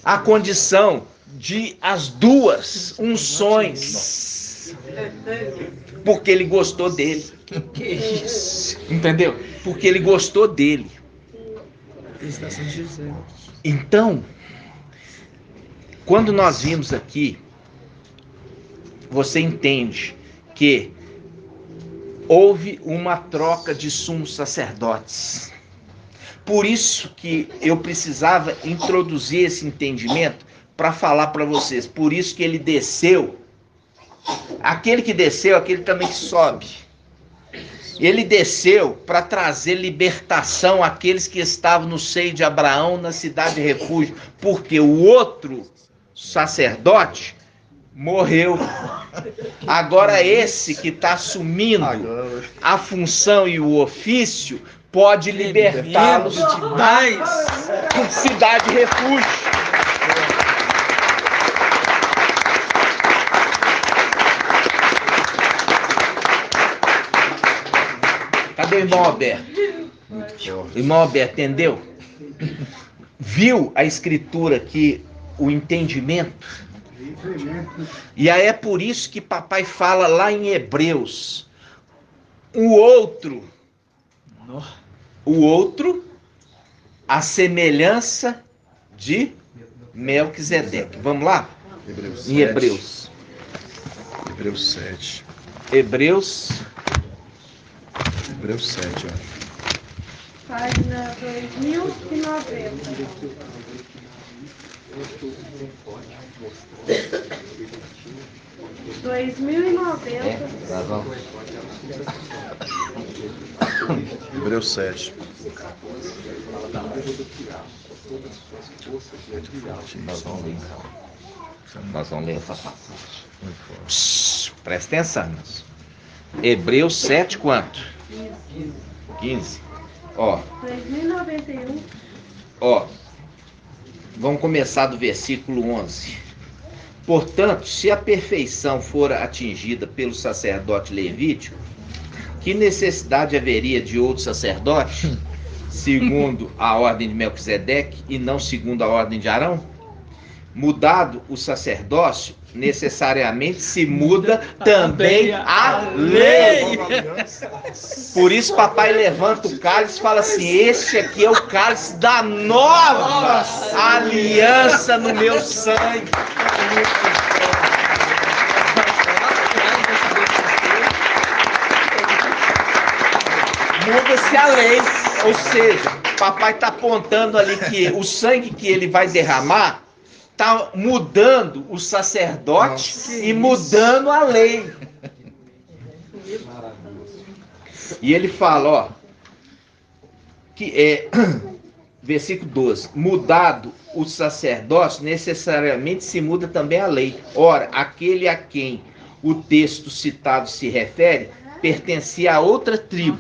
a condição de as duas unções. Porque ele gostou dele. Que isso? Entendeu? Porque ele gostou dele. Então, quando nós vimos aqui, você entende que houve uma troca de sumos sacerdotes. Por isso que eu precisava introduzir esse entendimento para falar para vocês. Por isso que ele desceu. Aquele que desceu, aquele também que sobe. Ele desceu para trazer libertação àqueles que estavam no seio de Abraão, na cidade de refúgio. Porque o outro sacerdote morreu. Agora esse que está assumindo a função e o ofício pode libertá-los demais. Cidade refúgio. Cadê o irmão Alberto? Irmão Alberto, entendeu? Viu a escritura aqui, o entendimento? E aí é por isso que papai fala lá em Hebreus. O outro, a semelhança de Melquisedeque. Vamos lá? Em Hebreus. Hebreus 7. Hebreus 7, ó. Página 2090. 2090. Hebreus 7. Nós vamos ler essa passagem. Presta atenção, irmãos. Hebreus 7, quanto? 15. Ó. 2091. Ó. Vamos começar do versículo 11. Portanto, se a perfeição for atingida pelo sacerdote levítico, que necessidade haveria de outro sacerdote, segundo a ordem de Melquisedeque e não segundo a ordem de Arão? Mudado o sacerdócio, necessariamente se muda também a lei. Por isso papai levanta o cálice e fala assim: este aqui é o cálice da nova aliança no meu sangue. Muda-se a lei, ou seja, papai está apontando ali que o sangue que ele vai derramar está mudando o sacerdote e mudando a lei. E ele fala, ó, que versículo 12: mudado o sacerdócio, necessariamente se muda também a lei. Ora, aquele a quem o texto citado se refere pertencia a outra tribo,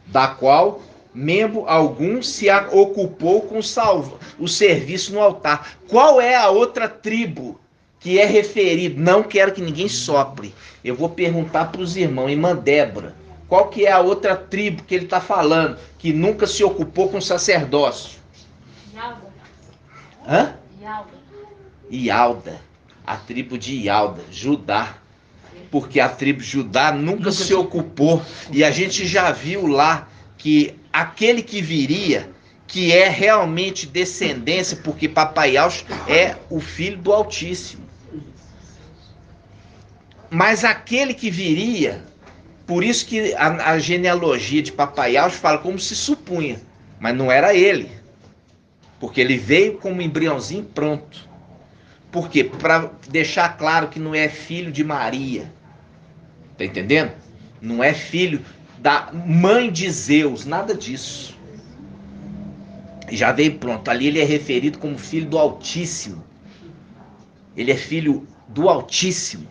da qual membro algum se ocupou com o serviço no altar. Qual é a outra tribo que é referido, não quero que ninguém sopre, eu vou perguntar para os irmãos, irmã Débora, qual que é a outra tribo que ele está falando, que nunca se ocupou com sacerdócio? Ialda. Hã? Ialda. Ialda, a tribo de Ialda, Judá. Porque a tribo Judá nunca se ocupou. E a gente já viu lá que aquele que viria, que é realmente descendência, porque Papai Yaush é o filho do Altíssimo. Mas aquele que viria, por isso que a genealogia de Papai Yaush fala como se supunha, mas não era ele. Porque ele veio como embriãozinho pronto. Por quê? Para deixar claro que não é filho de Maria. Tá entendendo? Não é filho da mãe de Zeus, nada disso. Já veio pronto. Ali ele é referido como filho do Altíssimo. Ele é filho do Altíssimo.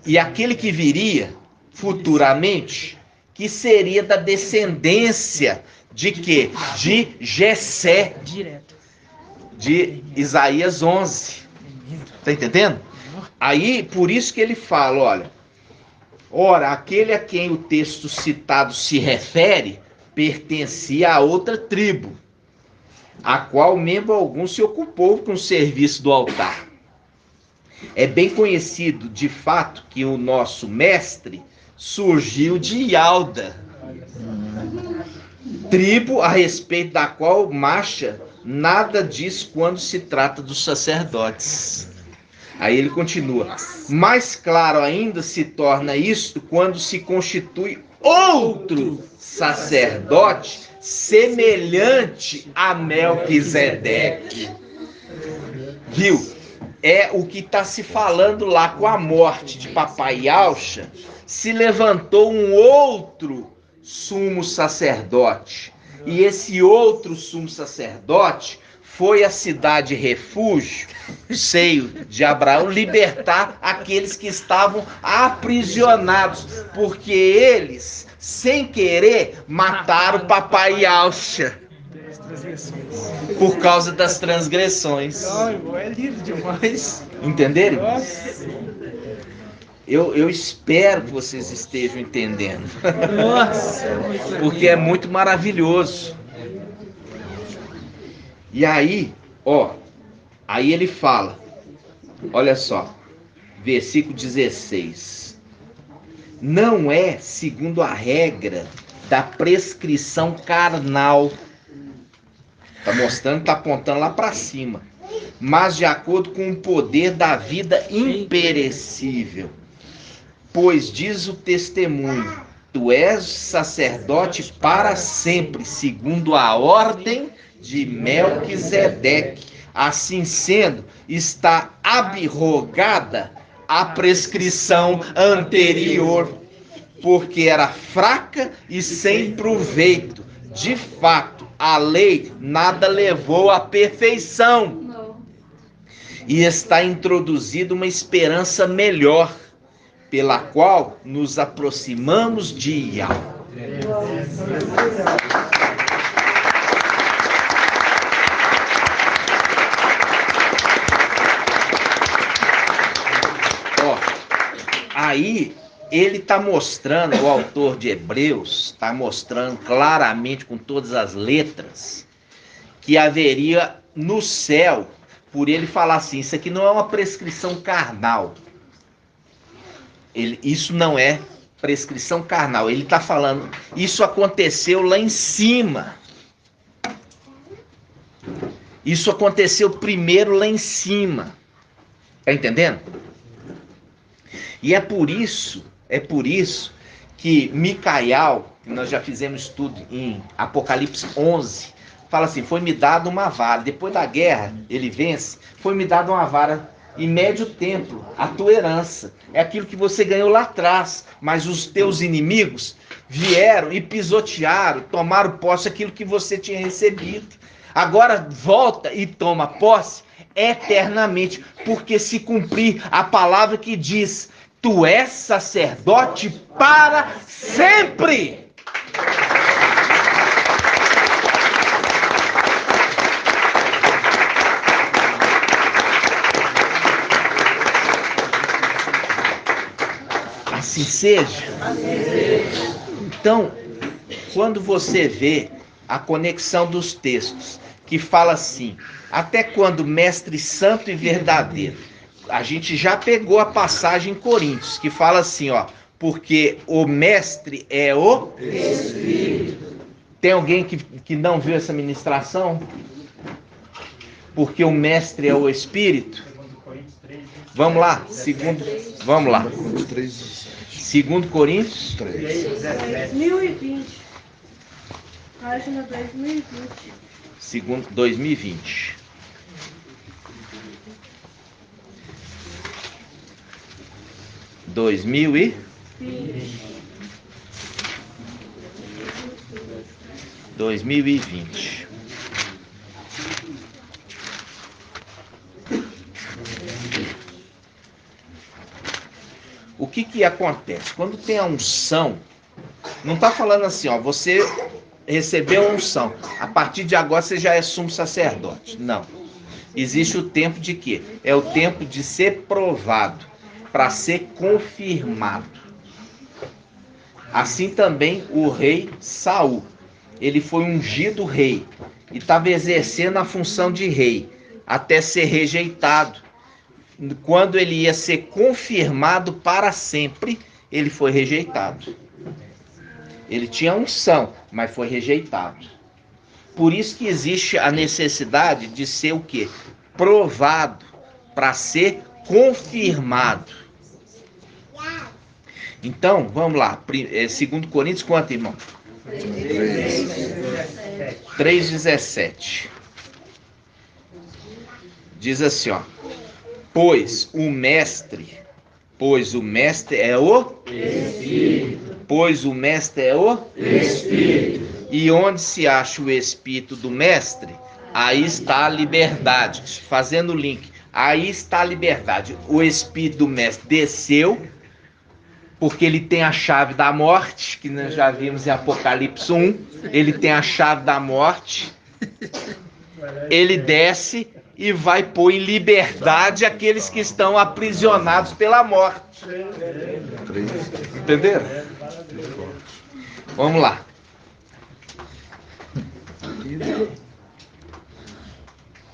E aquele que viria futuramente, que seria da descendência de quê? De Jessé. Direto. De Isaías 11. Tá entendendo? Aí, por isso que ele fala, olha, ora, aquele a quem o texto citado se refere, pertencia a outra tribo, a qual membro algum se ocupou com o serviço do altar. É bem conhecido, de fato, que o nosso mestre surgiu de Ialda, tribo a respeito da qual Macha nada diz quando se trata dos sacerdotes. Aí ele continua. Mais claro ainda se torna isto quando se constitui outro sacerdote semelhante a Melquisedeque. Viu? É o que está se falando lá com a morte de Papai Yaucha. Se levantou um outro sumo sacerdote. E esse outro sumo sacerdote foi a cidade refúgio, seio de Abraão, libertar aqueles que estavam aprisionados, porque eles, sem querer, mataram Papai Yaucha por causa das transgressões. É lindo demais. Entenderam? Nossa. Eu espero que vocês estejam entendendo. Nossa. Porque é muito maravilhoso. E aí, ó, aí ele fala, olha só, versículo 16. Não é segundo a regra da prescrição carnal. Tá mostrando, tá apontando lá para cima. Mas de acordo com o poder da vida imperecível. Pois diz o testemunho, tu és sacerdote para sempre, segundo a ordem de Melquisedeque. Assim sendo, está abrogada a prescrição anterior, porque era fraca e sem proveito. De fato, a lei nada levou à perfeição. E está introduzida uma esperança melhor, pela qual nos aproximamos de Yahvé. Aí ele está mostrando, o autor de Hebreus está mostrando claramente com todas as letras que haveria no céu, por ele falar assim, isso aqui não é uma prescrição carnal. Isso não é prescrição carnal. Ele está falando, isso aconteceu lá em cima. Isso aconteceu primeiro lá em cima. Está entendendo? E é por isso que Micael, que nós já fizemos estudo em Apocalipse 11, fala assim, foi-me dada uma vara. Depois da guerra, ele vence, foi-me dada uma vara e mede o templo, a tua herança. É aquilo que você ganhou lá atrás, mas os teus inimigos vieram e pisotearam, tomaram posse daquilo que você tinha recebido. Agora volta e toma posse eternamente, porque se cumprir a palavra que diz, tu és sacerdote para sempre. Assim seja. Então, quando você vê a conexão dos textos, que fala assim, até quando mestre santo e verdadeiro, a gente já pegou a passagem em Coríntios, que fala assim, ó, porque o mestre é o Espírito. Tem alguém que não viu essa ministração? Porque o mestre é o Espírito. Vamos lá, vamos lá. 2 Coríntios 2020. Página 2020. 2020. Dois mil e 2020. O que acontece? Quando tem a unção, não está falando assim, ó, você recebeu a unção, a partir de agora você já é sumo sacerdote. Não. Existe o tempo de quê? É o tempo de ser provado, para ser confirmado. Assim também o rei Saul. Ele foi ungido rei e estava exercendo a função de rei, até ser rejeitado. Quando ele ia ser confirmado para sempre, ele foi rejeitado. Ele tinha unção, mas foi rejeitado. Por isso que existe a necessidade de ser o quê? Provado, para ser confirmado. Então, vamos lá. 2 Coríntios, quanto, irmão? 3,17. Diz assim, ó. Pois o mestre é o Espírito. Pois o mestre é o Espírito. E onde se acha o Espírito do mestre, aí está a liberdade. Fazendo o link, aí está a liberdade. O Espírito do mestre desceu, porque ele tem a chave da morte, que nós já vimos em Apocalipse 1. Ele tem a chave da morte. Ele desce e vai pôr em liberdade aqueles que estão aprisionados pela morte. Entenderam? Vamos lá.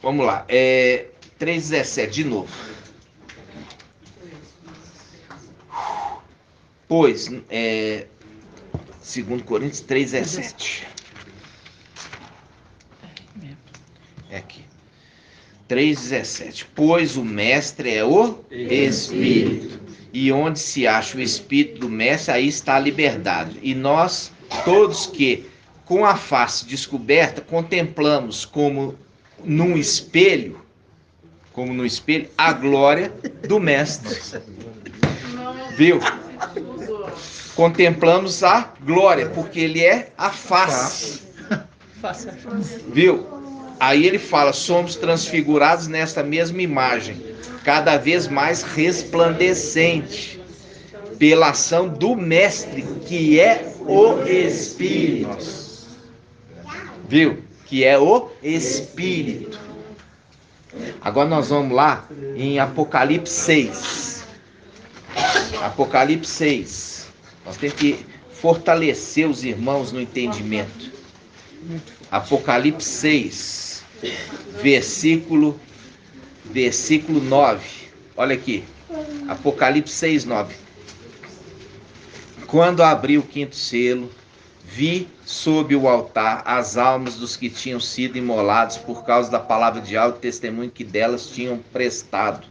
Vamos lá. 3,17, de novo. Pois, 2 Coríntios 3,17. É aqui. 3,17. Pois o mestre é o Espírito. E onde se acha o Espírito do mestre, aí está a liberdade. E nós, todos que, com a face descoberta, contemplamos como no espelho, a glória do mestre. Viu? Contemplamos a glória, porque ele é a face. Viu? Aí ele fala, somos transfigurados nesta mesma imagem, cada vez mais resplandecente, pela ação do mestre, que é o Espírito. Viu? Que é o Espírito. Agora nós vamos lá em Apocalipse 6. Apocalipse 6. Nós temos que fortalecer os irmãos no entendimento. Apocalipse 6, versículo 9. Olha aqui. Apocalipse 6, 9. Quando abri o quinto selo, vi sob o altar as almas dos que tinham sido imolados por causa da palavra de alto testemunho que delas tinham prestado.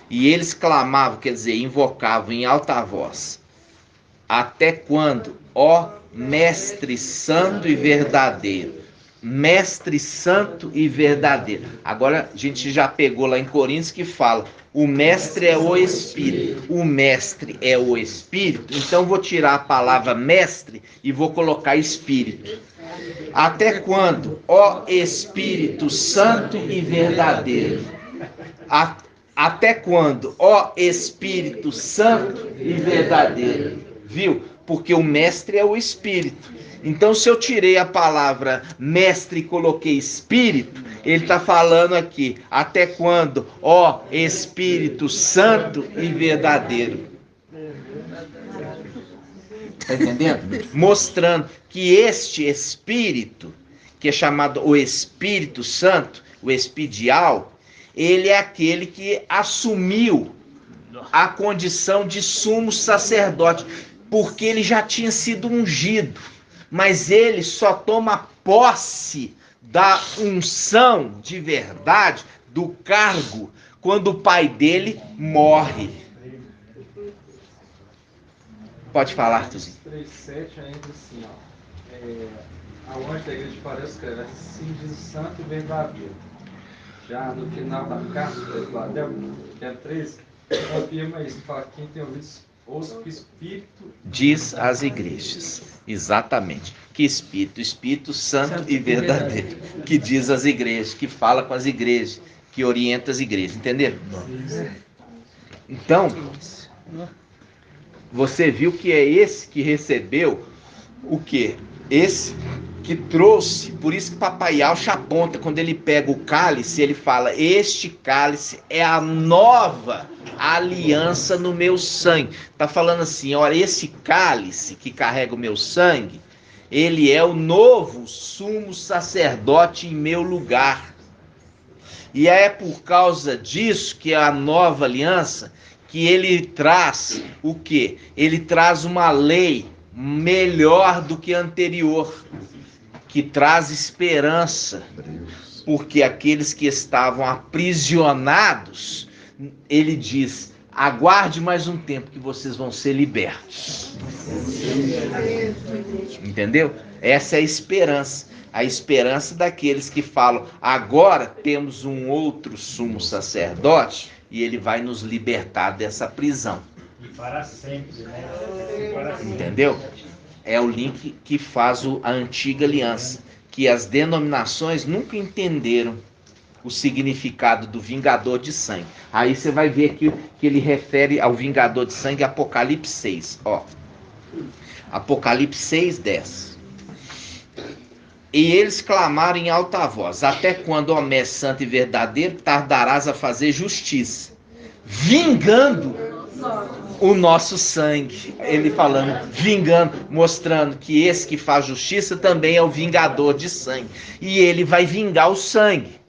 E eles clamavam, quer dizer, invocavam em alta voz: até quando, ó Mestre Santo e Verdadeiro? Mestre Santo e Verdadeiro. Agora a gente já pegou lá em Coríntios que fala, o mestre é o Espírito. O mestre é o Espírito. Então vou tirar a palavra mestre e vou colocar Espírito. Até quando, ó Espírito Santo e Verdadeiro? Até quando, ó Espírito Santo e Verdadeiro? Viu? Porque o mestre é o Espírito. Então, se eu tirei a palavra mestre e coloquei Espírito, ele está falando aqui, até quando, ó Espírito Santo e Verdadeiro. Tá entendendo? Mostrando que este Espírito, que é chamado o Espírito Santo, o espidial, ele é aquele que assumiu a condição de sumo sacerdote, porque ele já tinha sido ungido, mas ele só toma posse da unção de verdade, do cargo, quando o pai dele morre. Pode falar, Arthurzinho. 3:7 ainda assim, ó. Ao anjo da igreja de Coreia escreve, assim diz o santo e verdadeiro. Já no final da carta de Filadélfia, que é 13, confirma isso, fala que quem tem ouvidos, ouça o que o Espírito diz às igrejas. Exatamente. Que Espírito? Espírito Santo e verdadeiro. Que diz às igrejas, que fala com as igrejas, que orienta as igrejas. Entenderam? Então, você viu que é esse que recebeu o quê? Esse que trouxe, por isso que Papai Yaucha aponta, quando ele pega o cálice, ele fala, este cálice é a nova aliança no meu sangue. Tá falando assim, olha, esse cálice que carrega o meu sangue, ele é o novo sumo sacerdote em meu lugar. E é por causa disso que é a nova aliança, que ele traz o quê? Ele traz uma lei melhor do que a anterior, que traz esperança, porque aqueles que estavam aprisionados, ele diz, aguarde mais um tempo que vocês vão ser libertos. Entendeu? Essa é a esperança daqueles que falam, agora temos um outro sumo sacerdote, e ele vai nos libertar dessa prisão. E para sempre, né? Para sempre. Entendeu? É o link que faz a antiga aliança, que as denominações nunca entenderam o significado do vingador de sangue. Aí você vai ver que ele refere ao vingador de sangue, Apocalipse 6. Ó. Apocalipse 6, 10. E eles clamaram em alta voz, até quando, ó Mestre santo e verdadeiro, tardarás a fazer justiça, vingando o nosso sangue. Ele falando, vingando, mostrando que esse que faz justiça também é o vingador de sangue. E ele vai vingar o sangue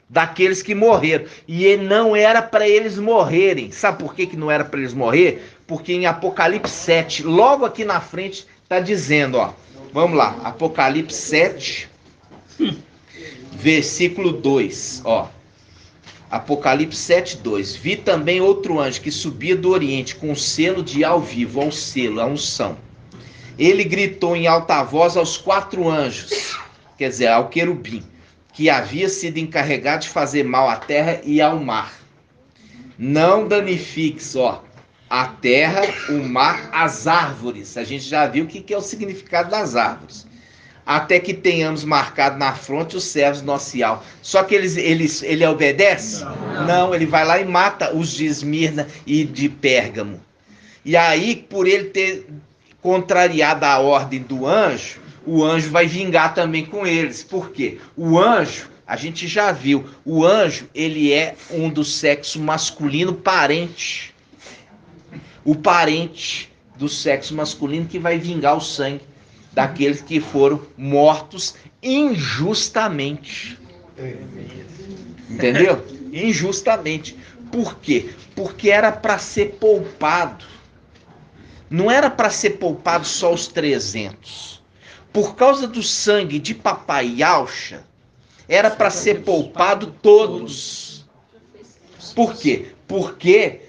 daqueles que morreram. E ele não era para eles morrerem. Sabe por que não era para eles morrer? Porque em Apocalipse 7, logo aqui na frente, está dizendo, ó. Vamos lá, Apocalipse 7, versículo 2, ó. Apocalipse 7, 2. Vi também outro anjo que subia do oriente com o selo de ao vivo, ao selo, a unção. Ele gritou em alta voz aos 4 anjos, quer dizer, ao querubim, que havia sido encarregado de fazer mal à terra e ao mar. Não danifiques, ó, a terra, o mar, as árvores. A gente já viu o que é o significado das árvores. Até que tenhamos marcado na fronte os servos do nosso Yahweh. Só que ele obedece? Não, ele vai lá e mata os de Esmirna e de Pérgamo. E aí, por ele ter contrariado a ordem do anjo, o anjo vai vingar também com eles. Por quê? O anjo, a gente já viu, o anjo, ele é um do sexo masculino parente. O parente do sexo masculino que vai vingar o sangue daqueles que foram mortos injustamente. Entendeu? Injustamente. Por quê? Porque era para ser poupado. Não era para ser poupado só os 300. Por causa do sangue de Papai Yaucha, era para ser poupado todos. Por quê? Porque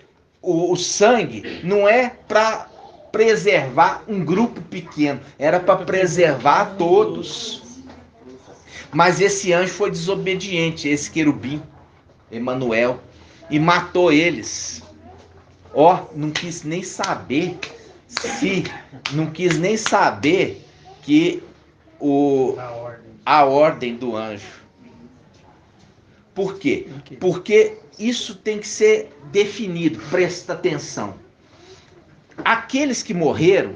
o sangue não é para preservar um grupo pequeno, era para preservar todos. Mas esse anjo foi desobediente, esse querubim, Emanuel, e matou eles. Ó, não quis nem saber que a ordem do anjo. Por quê? Porque isso tem que ser definido, presta atenção. Aqueles que morreram,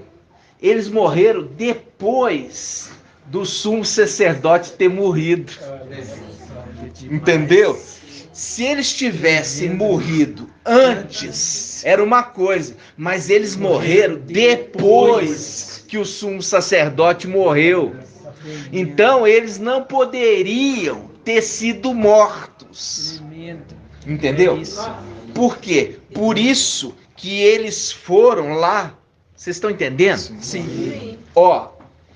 eles morreram depois do sumo sacerdote ter morrido. Entendeu? Se eles tivessem morrido antes, era uma coisa, mas eles morreram depois que o sumo sacerdote morreu. Então eles não poderiam ter sido mortos. Entendeu? Por quê? Por isso que eles foram lá. Vocês estão entendendo? Sim. Ó,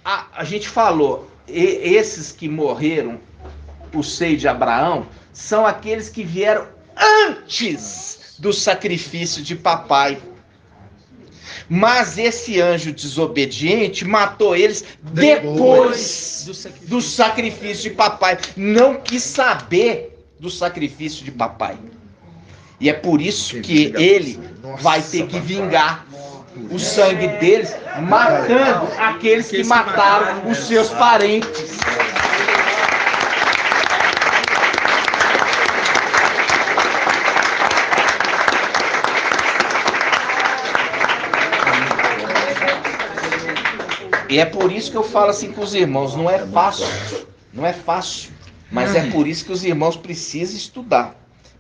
a gente falou, esses que morreram, o seio de Abraão, são aqueles que vieram antes do sacrifício de papai. Mas esse anjo desobediente matou eles depois do sacrifício de papai. Não quis saber do sacrifício de papai. E é por isso que ele vai ter que vingar o sangue deles, matando aqueles que mataram os seus parentes. E é por isso que eu falo assim com os irmãos, não é fácil, mas é por isso que os irmãos precisam estudar,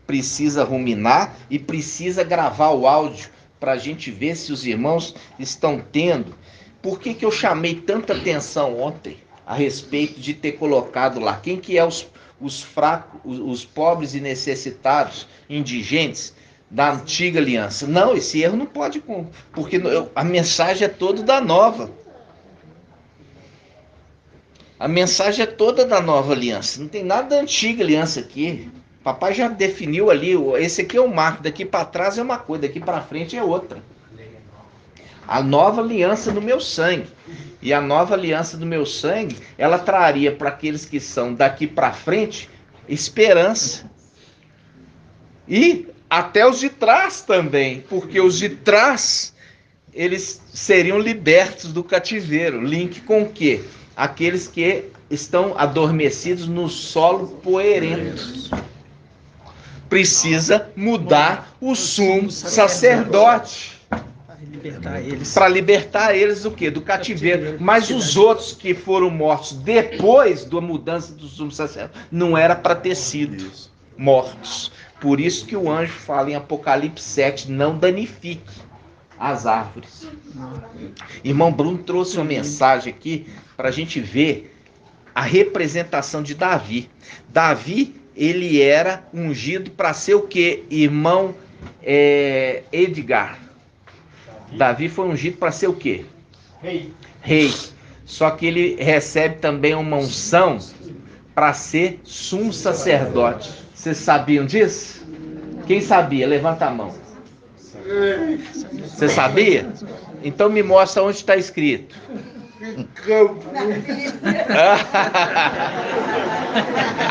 precisa ruminar e precisa gravar o áudio para a gente ver se os irmãos estão tendo. Por que eu chamei tanta atenção ontem a respeito de ter colocado lá? Quem que é os fracos, os pobres e necessitados, indigentes da antiga aliança? Não, esse erro não pode, porque a mensagem é toda da nova. A mensagem é toda da nova aliança. Não tem nada da antiga aliança aqui. Papai já definiu ali. Esse aqui é o marco. Daqui para trás é uma coisa. Daqui para frente é outra. A nova aliança do meu sangue. E a nova aliança do meu sangue, ela traria para aqueles que são daqui para frente esperança. E até os de trás também. Porque os de trás, eles seriam libertos do cativeiro. Link com o quê? Aqueles que estão adormecidos no solo poeirento. Precisa mudar o sumo sacerdote. Para libertar eles do quê? Do cativeiro. Mas os outros que foram mortos depois da mudança do sumo sacerdote, não era para ter sido mortos. Por isso que o anjo fala em Apocalipse 7, não danifique as árvores. Irmão Bruno trouxe uma mensagem aqui para a gente ver a representação de Davi. Davi, ele era ungido para ser o quê? Irmão Edgar. Davi foi ungido para ser o quê? Rei. Só que ele recebe também uma unção para ser sumo sacerdote. Vocês sabiam disso? Quem sabia? Levanta a mão. Você sabia? Então me mostra onde está escrito.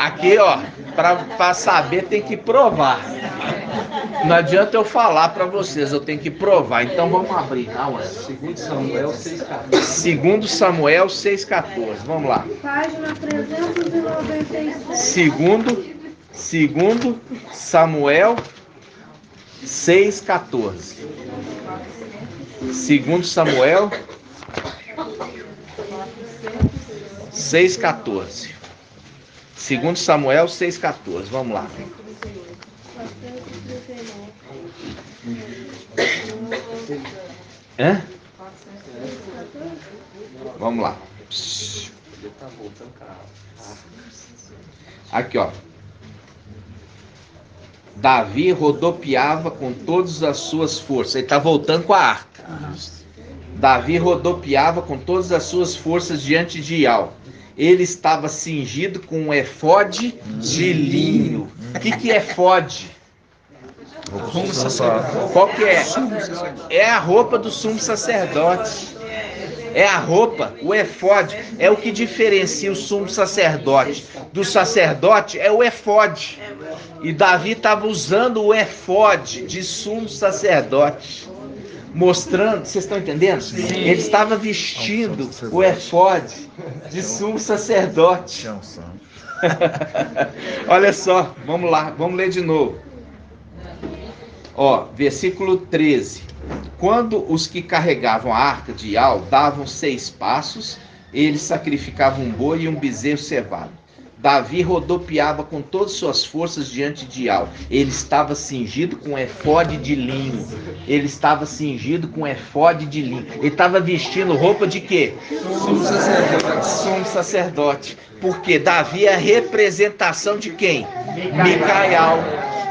Aqui, ó, para saber tem que provar. Não adianta eu falar para vocês, eu tenho que provar. Então vamos abrir. Segundo Samuel 6,14. Segundo Samuel 6,14. Vamos lá. Página 396. Segundo Samuel 6,14. Segundo Samuel 6,14. Segundo Samuel 6,14. Vamos lá. Hã? Vamos lá. Aqui, ó. Davi rodopiava com todas as suas forças. Ele está voltando com a arca. Davi rodopiava com todas as suas forças diante de Iau. Ele estava cingido com um efode de linho. O que é efode? Qual que é? É a roupa do sumo sacerdote. É a roupa, o efode. É o que diferencia o sumo sacerdote do sacerdote, é o efode. E Davi estava usando o efode de sumo sacerdote. Mostrando, vocês estão entendendo? Sim. Ele estava vestindo o efode de sumo sacerdote. Olha só, vamos lá, vamos ler de novo. Ó, versículo 13. Quando os que carregavam a arca de Iau davam 6 passos, eles sacrificavam um boi e um bezerro cevado. Davi rodopiava com todas as suas forças diante de Al. Ele estava cingido com efode de linho. Ele estava cingido com efode de linho. Ele estava vestindo roupa de quê? Sumo sacerdote. Sumo sacerdote. Porque Davi é a representação de quem? Micael.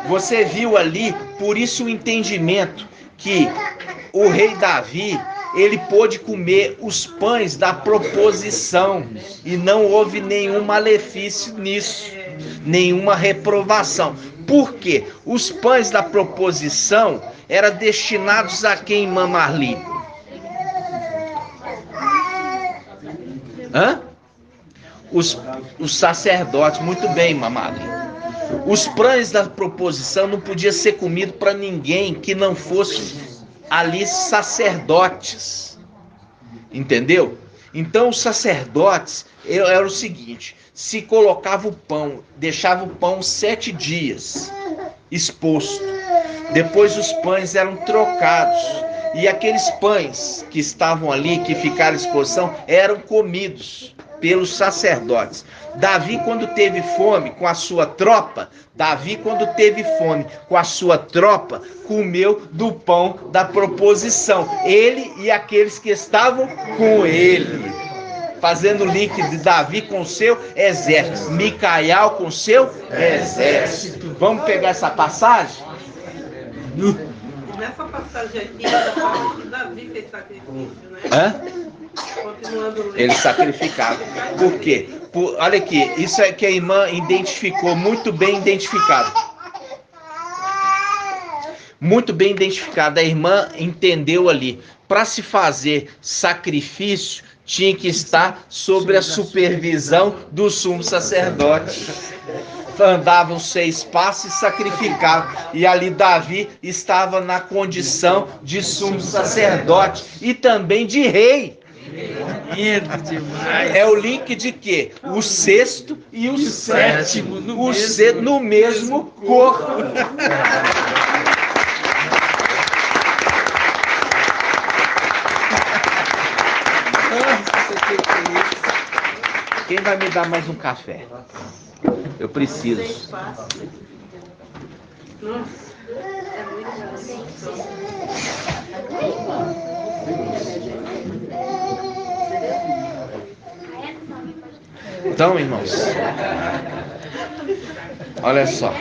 Você viu ali, por isso o entendimento que o rei Davi, ele pôde comer os pães da proposição e não houve nenhum malefício nisso, nenhuma reprovação. Por quê? Os pães da proposição eram destinados a quem, Mamarli? Os sacerdotes. Muito bem, Mamarli. Os pães da proposição não podiam ser comidos para ninguém que não fosse ali sacerdotes, entendeu? Então os sacerdotes era o seguinte: se colocava o pão, deixava o pão 7 dias exposto, depois os pães eram trocados e aqueles pães que estavam ali, que ficaram à exposição, eram comidos pelos sacerdotes. Davi, quando teve fome com a sua tropa, comeu do pão da proposição. Ele e aqueles que estavam com ele. Fazendo o link de Davi com seu exército. Micael com seu exército. Vamos pegar essa passagem? Nessa passagem aqui, fala que Davi fez sacrifício, né? Ele sacrificava. Por quê? Olha aqui, isso é que a irmã identificou, muito bem identificado. Muito bem identificado. A irmã entendeu ali. Para se fazer sacrifício, tinha que estar sobre a supervisão do sumo sacerdote. Andavam 6 passos e sacrificavam. E ali Davi estava na condição de sumo sacerdote e também de rei. Lindo demais. É o link de quê? O sexto e o sétimo no mesmo corpo. Quem vai me dar mais um café? Eu preciso. Nossa, é muito Então, irmãos, olha só.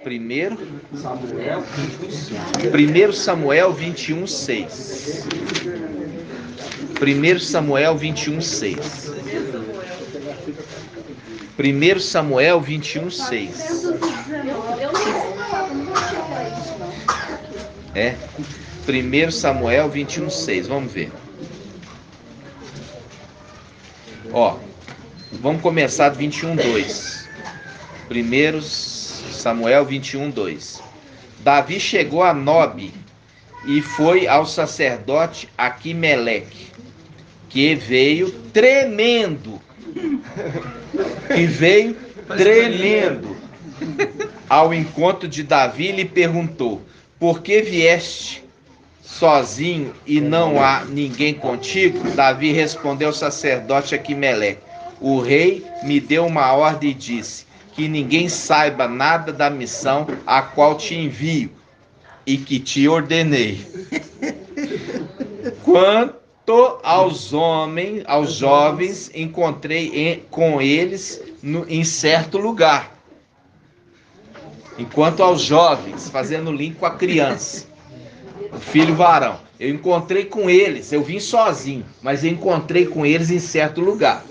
Primeiro Samuel 21:6. 1 Samuel 21:6. 1 Samuel 21:6. É. 1 Samuel 21:6. Vamos ver. Ó, vamos começar do 21:2. 1 Samuel 21:2. Davi chegou a Nobe e foi ao sacerdote Aquimeleque, que veio tremendo. Ao encontro de Davi e lhe perguntou: por que vieste sozinho e não há ninguém contigo? Davi respondeu ao sacerdote Aquimeleque: o rei me deu uma ordem e disse que ninguém saiba nada da missão a qual te envio e que te ordenei. Quanto aos homens, aos jovens, encontrei com eles em certo lugar. Enquanto aos jovens, fazendo link com a criança, o filho varão, eu encontrei com eles, eu vim sozinho, mas eu encontrei com eles em certo lugar.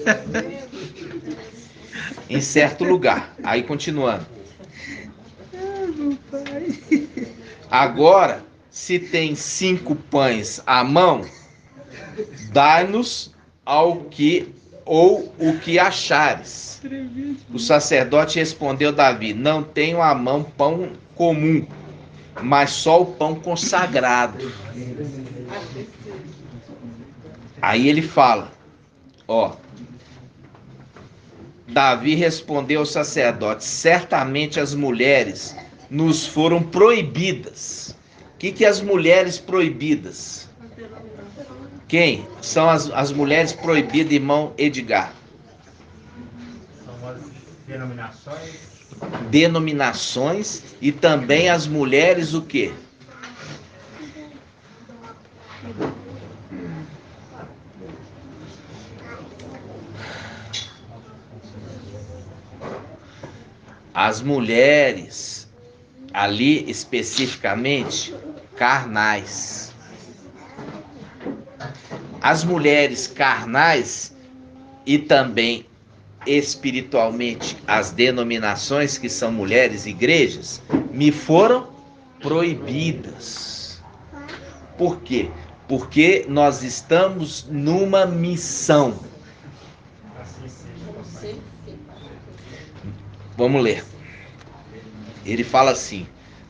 Em certo lugar. Aí continuando. Agora, se tem 5 pães à mão, dai-nos o que achares. O sacerdote respondeu Davi: não tenho à mão pão comum, mas só o pão consagrado. Aí ele fala, ó, Davi respondeu ao sacerdote: certamente as mulheres nos foram proibidas. O que as mulheres proibidas? Quem? São as mulheres proibidas, irmão Edgar. São as denominações. Denominações e também as mulheres o quê? As mulheres, ali especificamente, carnais. As mulheres carnais e também espiritualmente as denominações que são mulheres igrejas me foram proibidas. Por quê? Porque nós estamos numa missão. Vamos ler. Ele fala assim: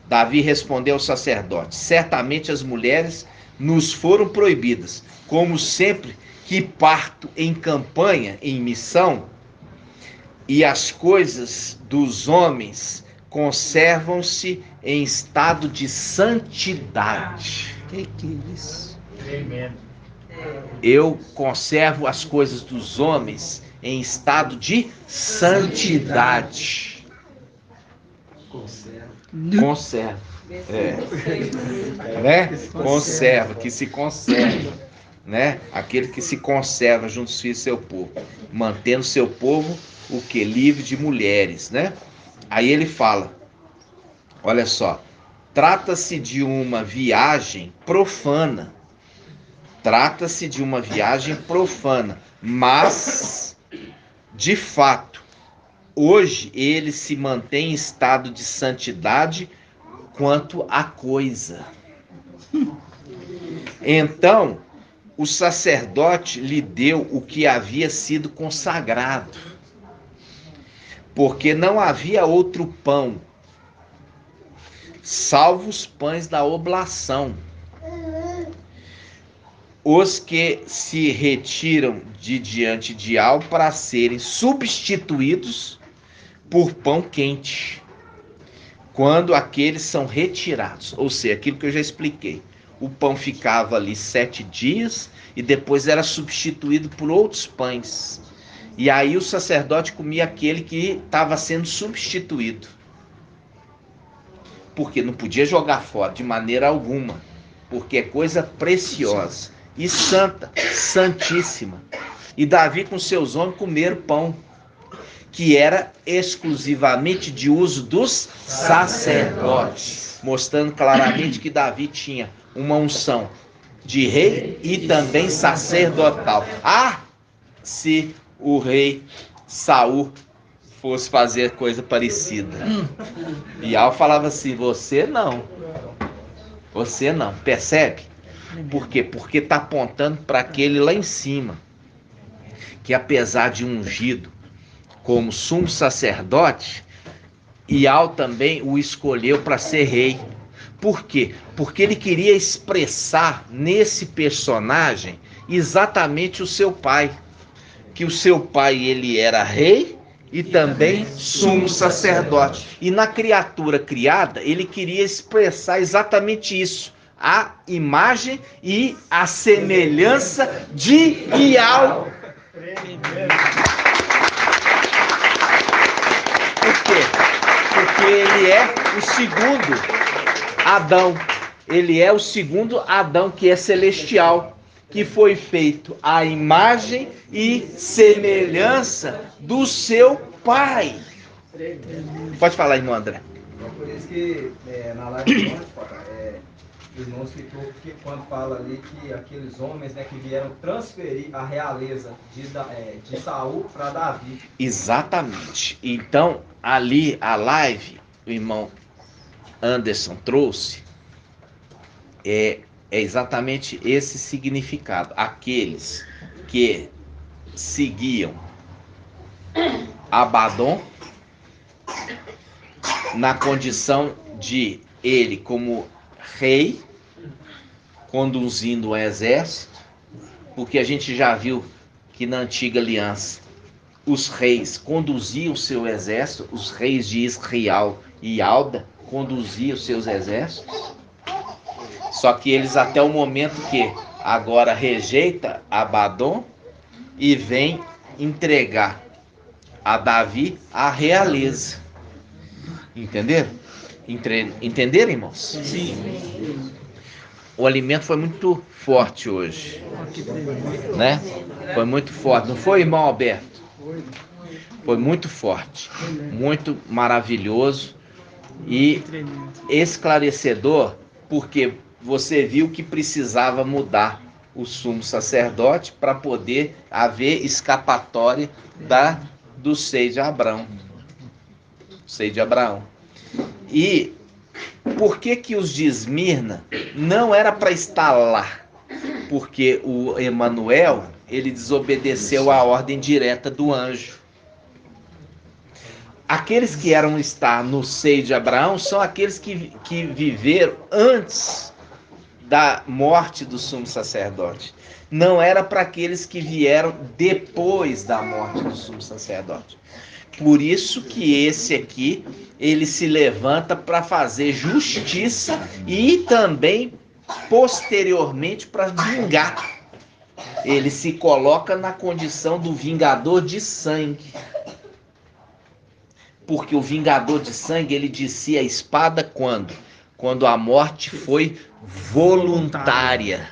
Davi respondeu ao sacerdote: certamente as mulheres nos foram proibidas, como sempre que parto em campanha, em missão, e as coisas dos homens conservam-se em estado de santidade. Que é isso? Tremendo. Eu conservo as coisas dos homens em estado de santidade. Conserva. Né? Conserva, que se conserva. Né? Aquele que se conserva junto aos filhos do seu povo, mantendo seu povo o que? Livre de mulheres, né? Aí ele fala, olha só, trata-se de uma viagem profana. Trata-se de uma viagem profana, mas, de fato, hoje ele se mantém em estado de santidade quanto à coisa. Então, o sacerdote lhe deu o que havia sido consagrado, porque não havia outro pão, salvo os pães da oblação. Os que se retiram de diante de algo para serem substituídos por pão quente, quando aqueles são retirados, ou seja, aquilo que eu já expliquei, o pão ficava ali 7 dias e depois era substituído por outros pães, e aí o sacerdote comia aquele que estava sendo substituído, porque não podia jogar fora de maneira alguma, porque é coisa preciosa e santa, santíssima. E Davi com seus homens comeram pão, que era exclusivamente de uso dos sacerdotes, mostrando claramente que Davi tinha uma unção de rei e também sacerdotal. Ah, se o rei Saul fosse fazer coisa parecida. E Al falava assim, você não, percebe? Por quê? Porque está apontando para aquele lá em cima, que apesar de ungido como sumo sacerdote, Ial também o escolheu para ser rei. Por quê? Porque ele queria expressar nesse personagem exatamente o seu pai, que o seu pai ele era rei e também sumo sacerdote. E na criatura criada ele queria expressar exatamente isso, a imagem e a semelhança de Ial. Por quê? Porque ele é o segundo Adão. Ele é o segundo Adão que é celestial, que foi feito à imagem e semelhança do seu pai. Pode falar, irmão André. Por isso que na live de ontem, o irmão citou que quando fala ali que aqueles homens, né, que vieram transferir a realeza de Saul para Davi. Exatamente. Então, ali a live, o irmão Anderson trouxe, é exatamente esse significado. Aqueles que seguiam Abaddon na condição de ele como rei, conduzindo o exército, porque a gente já viu que na antiga aliança os reis conduziam o seu exército, os reis de Israel e Alda conduziam os seus exércitos, só que eles até o momento que agora rejeita Abadom e vem entregar a Davi a realeza. Entenderam? Entenderam, irmãos? Sim. O alimento foi muito forte hoje, né? Foi muito forte, não foi, irmão Alberto? Foi muito forte, muito maravilhoso e esclarecedor, porque você viu que precisava mudar o sumo sacerdote para poder haver escapatória do seio de Abraão. Seio de Abraão. E por que os de Esmirna não era para estar lá? Porque o Emanuel, ele desobedeceu a ordem direta do anjo. Aqueles que eram estar no seio de Abraão são aqueles que viveram antes da morte do sumo sacerdote. Não era para aqueles que vieram depois da morte do sumo sacerdote. Por isso que esse aqui, ele se levanta para fazer justiça e também, posteriormente, para vingar. Ele se coloca na condição do vingador de sangue. Porque o vingador de sangue, ele descia a espada quando? Quando a morte foi voluntária.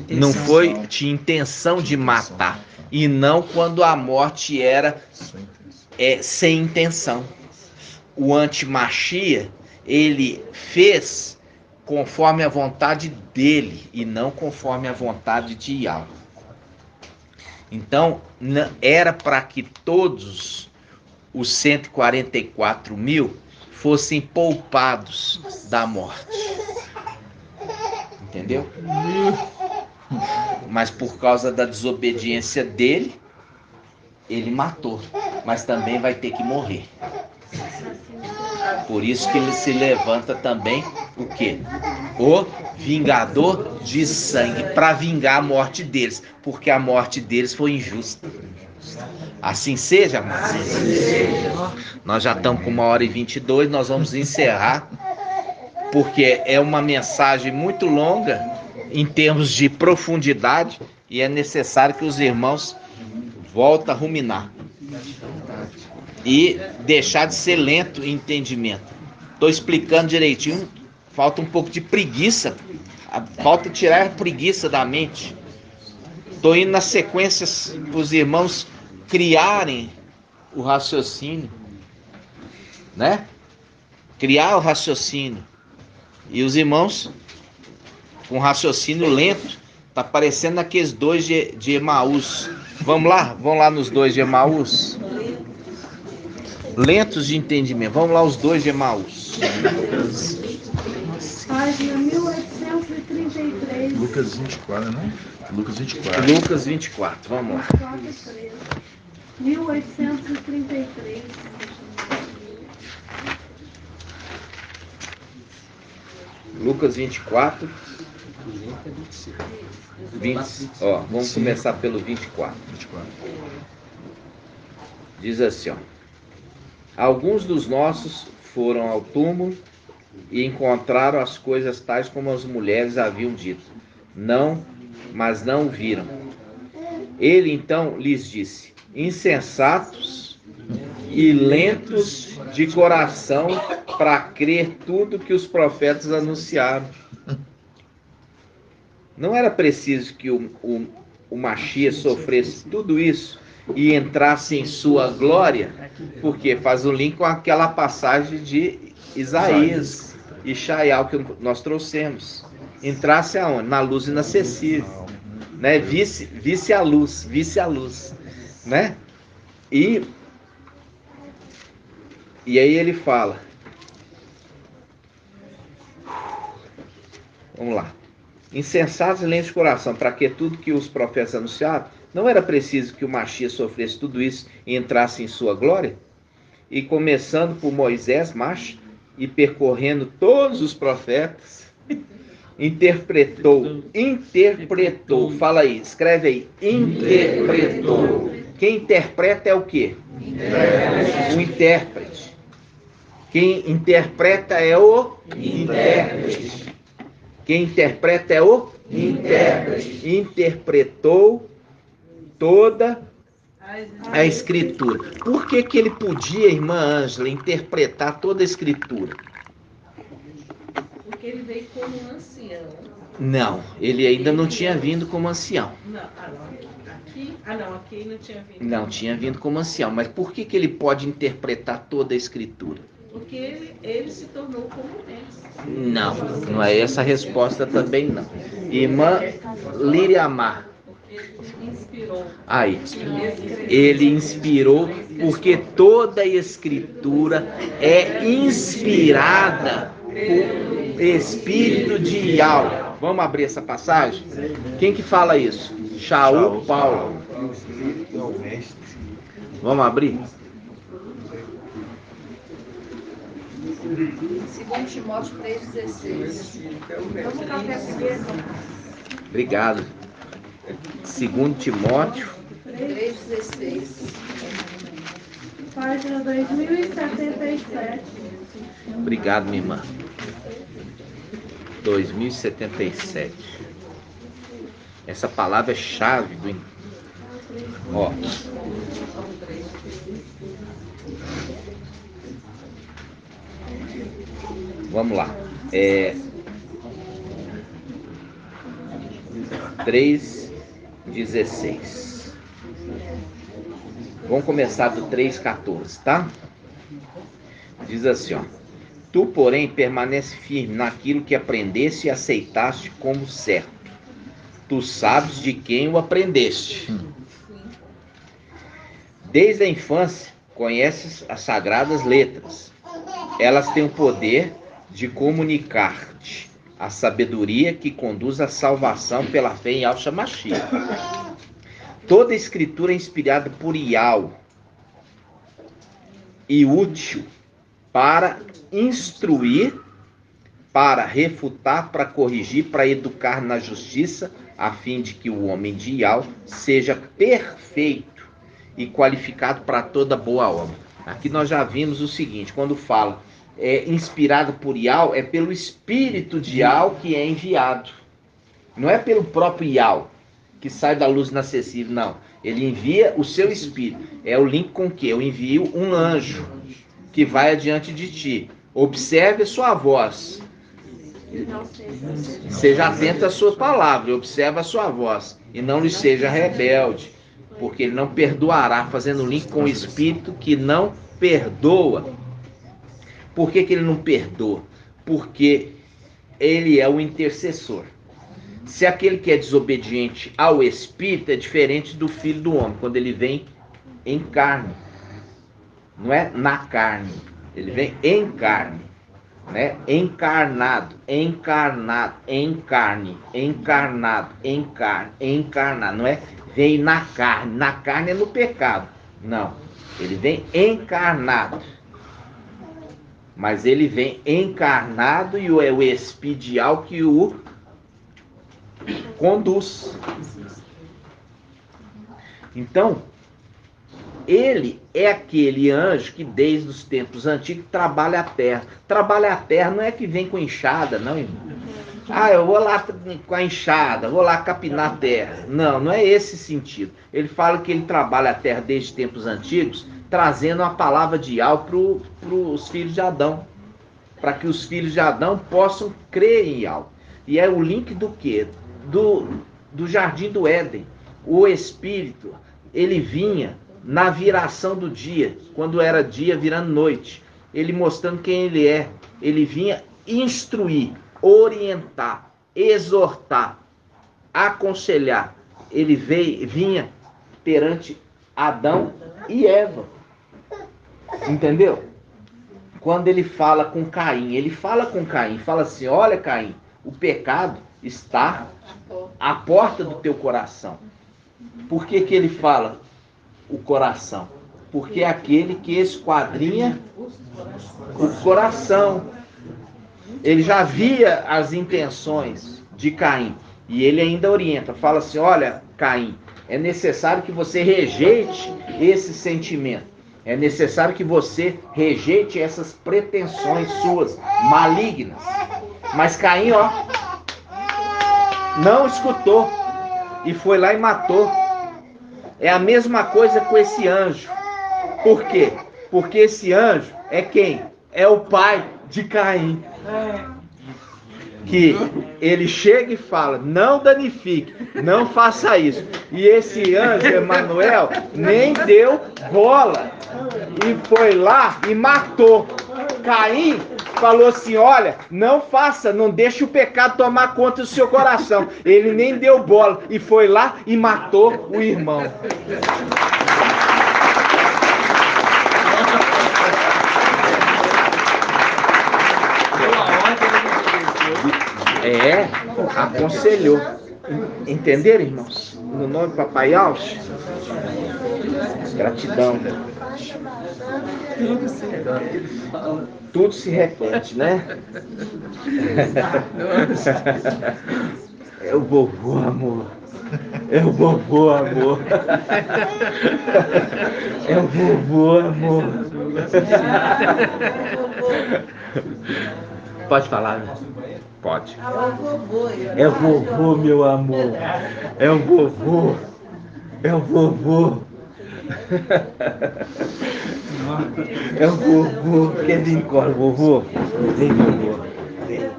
Não foi, tinha intenção de matar. E não quando a morte era sem intenção. O antimachia, ele fez conforme a vontade dele e não conforme a vontade de Yahweh. Então, era para que todos os 144 mil fossem poupados da morte. Entendeu? Mas por causa da desobediência dele, ele matou. Mas também vai ter que morrer. Por isso que ele se levanta também o quê? O vingador de sangue, para vingar a morte deles, porque a morte deles foi injusta. Assim seja, amados. Nós já estamos com 1h22, nós vamos encerrar, porque é uma mensagem muito longa em termos de profundidade e é necessário que os irmãos voltem a ruminar e deixar de ser lento em entendimento. Estou explicando direitinho, falta um pouco de preguiça, falta tirar a preguiça da mente. Estou indo nas sequências para os irmãos criarem o raciocínio, né? Criar o raciocínio. E os irmãos, com raciocínio lento, tá parecendo aqueles dois de Emaús. Vamos lá nos dois de Emaús. Lentos de entendimento. Vamos lá os dois de Emaús. Página 1833. Lucas 24, não? Lucas 24. Lucas 24, vamos lá. 1833. Lucas 24. 20, ó, vamos começar pelo 24. Diz assim, ó. Alguns dos nossos foram ao túmulo e encontraram as coisas tais como as mulheres haviam dito. Mas não viram. Ele então lhes disse: insensatos e lentos de coração para crer tudo que os profetas anunciaram. Não era preciso que o Mashiach sofresse tudo isso e entrasse em sua glória, porque faz o link com aquela passagem de Isaías e Shaial que nós trouxemos. Entrasse aonde? Na luz inacessível, né? Visse a luz, né? E aí ele fala, vamos lá, insensatos e lentos de coração, para que tudo que os profetas anunciaram, não era preciso que o Mashiach sofresse tudo isso e entrasse em sua glória? E começando por Moisés, e percorrendo todos os profetas, interpretou, fala aí, escreve aí, interpretou. Quem interpreta é o quê? O intérprete. Quem interpreta é o intérprete. Quem interpreta é o intérprete, interpretou toda a Escritura. Por que que ele podia, irmã Ângela, interpretar toda a Escritura? Porque ele veio como ancião. Não, ele ainda não tinha vindo como ancião. Não, aqui não tinha vindo. Não tinha vindo como ancião. Mas por que que ele pode interpretar toda a Escritura? Porque ele se tornou como Messi. Não, não é essa a resposta também não. Irmã Liriamar. Ele inspirou. Aí, ele inspirou porque toda a Escritura é inspirada por Espírito de Yahweh. Vamos abrir essa passagem? Quem que fala isso? Shaul Paulo. Vamos abrir? 2 Timóteo 3,16. Vamos café primeiro. Obrigado. 2 Timóteo 3,16. Página 2077. Obrigado, minha irmã. 2077. Essa palavra é chave do. Ó. Vamos lá. 3:16. Vamos começar do 3:14, tá? Diz assim, ó. Tu, porém, permanece firme naquilo que aprendeste e aceitaste como certo. Tu sabes de quem o aprendeste. Desde a infância, conheces as sagradas letras. Elas têm o poder de comunicar-te a sabedoria que conduz à salvação pela fé em Yahshua Mashiach. Toda a escritura é inspirada por Yahweh e útil para instruir, para refutar, para corrigir, para educar na justiça, a fim de que o homem de Yahweh seja perfeito e qualificado para toda boa obra. Aqui nós já vimos o seguinte, quando fala inspirado por Yahweh, é pelo Espírito de Yahweh que é enviado. Não é pelo próprio Yahweh, que sai da luz inacessível, não. Ele envia o seu Espírito. É o link com o quê? Eu envio um anjo que vai adiante de ti. Observe a sua voz. Seja atento à sua palavra, observe a sua voz. E não lhe seja rebelde, porque ele não perdoará, fazendo link com o Espírito que não perdoa. Por que que ele não perdoa? Porque ele é o intercessor. Se aquele que é desobediente ao Espírito é diferente do Filho do Homem, quando ele vem em carne. Não é na carne, ele vem em carne, né? Encarnado, encarnado, em carne, encarnado, em carne, encarnado. Não é vem na carne é no pecado. Não, ele vem encarnado. Mas ele vem encarnado e é o espiritual que o conduz. Então, ele é aquele anjo que desde os tempos antigos trabalha a terra. Trabalha a terra não é que vem com enxada, não, irmão. Eu vou lá com a enxada, vou lá capinar a terra. Não, não é esse sentido. Ele fala que ele trabalha a terra desde tempos antigos, trazendo a palavra de Yahweh para os filhos de Adão. Para que os filhos de Adão possam crer em Yahweh. E é o link do quê? Do jardim do Éden. O Espírito, ele vinha na viração do dia, quando era dia virando noite. Ele mostrando quem ele é. Ele vinha instruir, orientar, exortar, aconselhar. Ele vinha perante Adão e Eva. Entendeu? Quando ele fala com Caim, fala assim, olha Caim, o pecado está à porta do teu coração. Por que que ele fala o coração? Porque é aquele que esquadrinha o coração. Ele já via as intenções de Caim e ele ainda orienta, fala assim, olha Caim, é necessário que você rejeite esse sentimento. É necessário que você rejeite essas pretensões suas, malignas. Mas Caim, não escutou e foi lá e matou. É a mesma coisa com esse anjo. Por quê? Porque esse anjo é quem? É o pai de Caim. Que ele chega e fala, não danifique, não faça isso. E esse anjo, Emanuel, nem deu bola. E foi lá e matou. Caim falou assim, olha, não faça, não deixe o pecado tomar conta do seu coração. Ele nem deu bola e foi lá e matou o irmão. Aconselhou. Entenderam, irmãos? No nome do Papai Alves? Gratidão. Tudo se repete, né? É o vovô, amor. É o vovô, amor. É o vovô, amor. Pode falar, né? Pode. É o vovô, meu amor. É o vovô. É o vovô. É o vovô. Quer vir embora, vovô? Vem, vovô. Vem.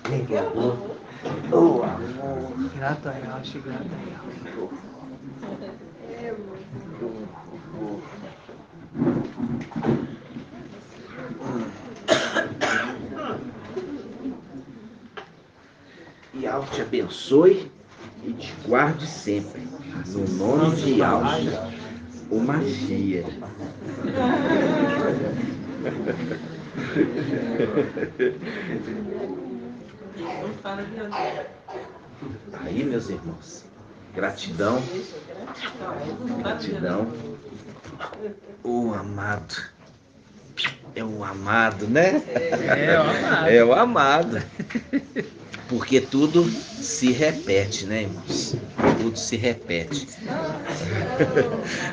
Vem, vovô. Oh, amor. Grata a Yaucha, grata a E Yaucha te abençoe e te guarde sempre. No nome de Yaucha, o magia. Aí, meus irmãos, gratidão. Gratidão. O amado. É o amado, né? É o amado. É o amado. Porque tudo se repete, né, irmãos? Tudo se repete.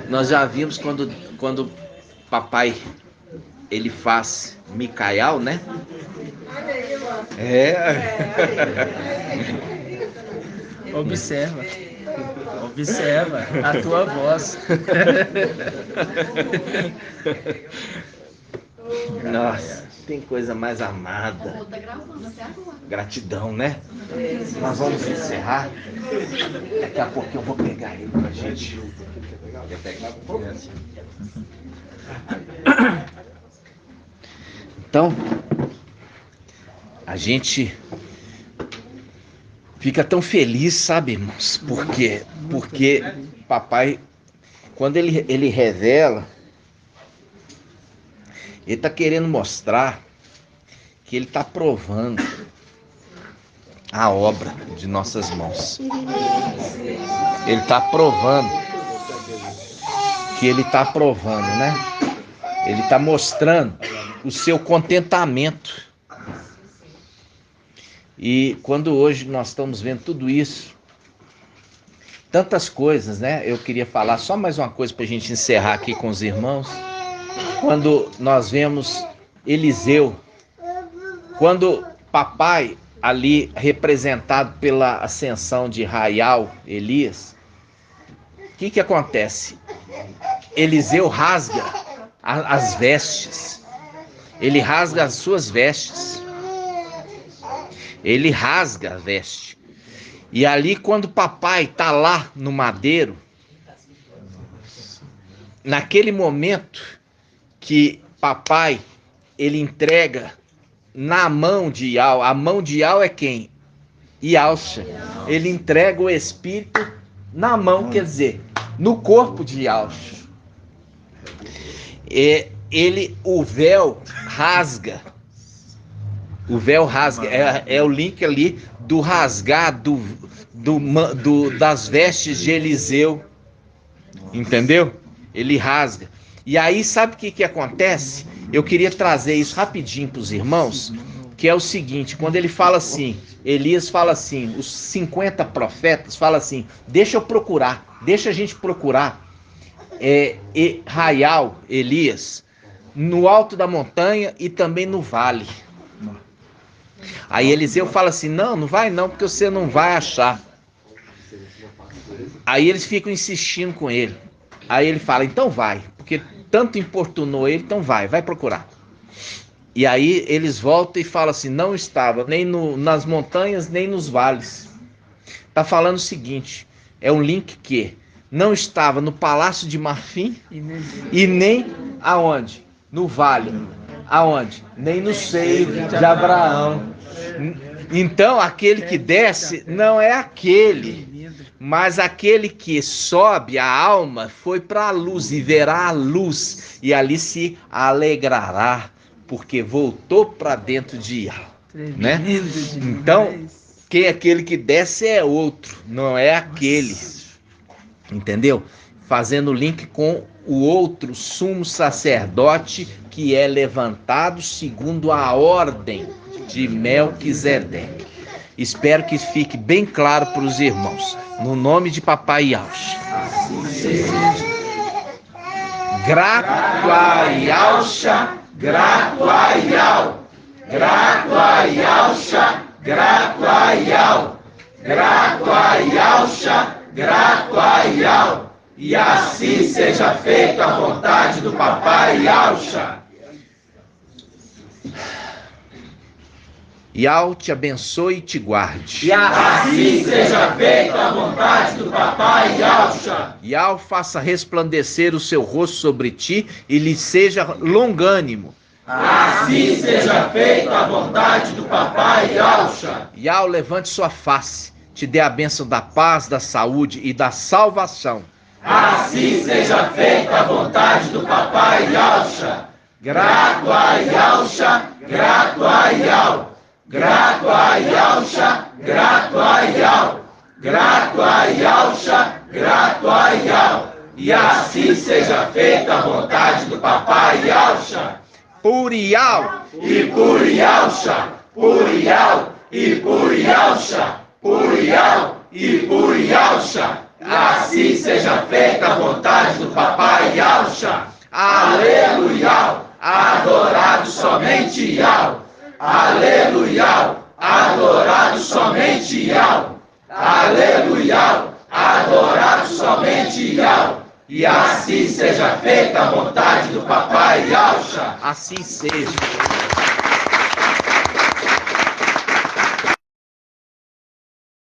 Nós já vimos quando papai ele faz Micael, né? Observa. Observa a tua voz. Nossa, tem coisa mais amada. Gratidão, né? Nós vamos encerrar. Daqui a pouco eu vou pegar ele pra gente. Então, a gente fica tão feliz, sabe, irmãos? Porque papai, quando ele revela, ele está querendo mostrar que ele está provando a obra de nossas mãos. Ele está provando que ele está provando, né? Ele está mostrando o seu contentamento. E quando hoje nós estamos vendo tudo isso, tantas coisas, né? Eu queria falar só mais uma coisa para a gente encerrar aqui com os irmãos. Quando nós vemos Eliseu, quando papai ali representado pela ascensão de Raial, Elias, o que acontece? Eliseu rasga as vestes, ele rasga as suas vestes, ele rasga a veste. E ali quando papai está lá no madeiro, naquele momento que papai ele entrega na mão de Iau, a mão de Iau é quem? Yaucha. Ele entrega o espírito na mão, quer dizer, no corpo de Yaucha. O véu rasga. O véu rasga, é o link ali do rasgar das vestes de Eliseu. Entendeu? Ele rasga. E aí, sabe o que acontece? Eu queria trazer isso rapidinho para os irmãos, que é o seguinte, quando ele fala assim, Elias fala assim, os 50 profetas falam assim, deixa a gente procurar Raial, Elias, no alto da montanha e também no vale. Aí Eliseu fala assim, não vai não, porque você não vai achar. Aí eles ficam insistindo com ele. Aí ele fala, então vai, porque tanto importunou ele, então vai procurar. E aí eles voltam e falam assim, não estava nem nas montanhas, nem nos vales. Está falando o seguinte, é um link que não estava no Palácio de Marfim e nem aonde? No vale. Aonde? Nem no seio de Abraão. Então aquele que desce não é aquele, mas aquele que sobe a alma foi para a luz e verá a luz e ali se alegrará, porque voltou para dentro de Yahweh, né? Então, quem é aquele que desce é outro, não é aquele, entendeu? Fazendo link com o outro sumo sacerdote que é levantado segundo a ordem de Melquisedeque. Espero que fique bem claro para os irmãos. No nome de Papai Yahushua. Grato a Yahushua, grato a Yahu. Grato a Yahushua, grato a Yahu. Grato a Yahushua, grato a Yahu. E assim seja feita a vontade do Papai Yahushua. Yahu te abençoe e te guarde. E assim seja feita a vontade do Papai Yahushua. Yahu faça resplandecer o seu rosto sobre ti e lhe seja longânimo. Assim seja feita a vontade do Papai Yahushua. Yahu levante sua face, te dê a bênção da paz, da saúde e da salvação. Assim seja feita a vontade do Papai Yahushua. Grato a Yahushua, grato a Yahu. Grato a Yahushua, grato a Yahu. Grato a Yahushua, grato a Yahu. E assim seja feita a vontade do Papai Yahushua. Por Yahu e por Yahushua, por Yahu e por Yahushua, por Yahu e por Yahushua. Assim seja feita a vontade do Papai Yahushua. Aleluia, adorado somente Yahu. Aleluia, adorado somente Yahu. Aleluia, adorado somente Yahu. E assim seja feita a vontade do Papai Yahushua. Assim seja.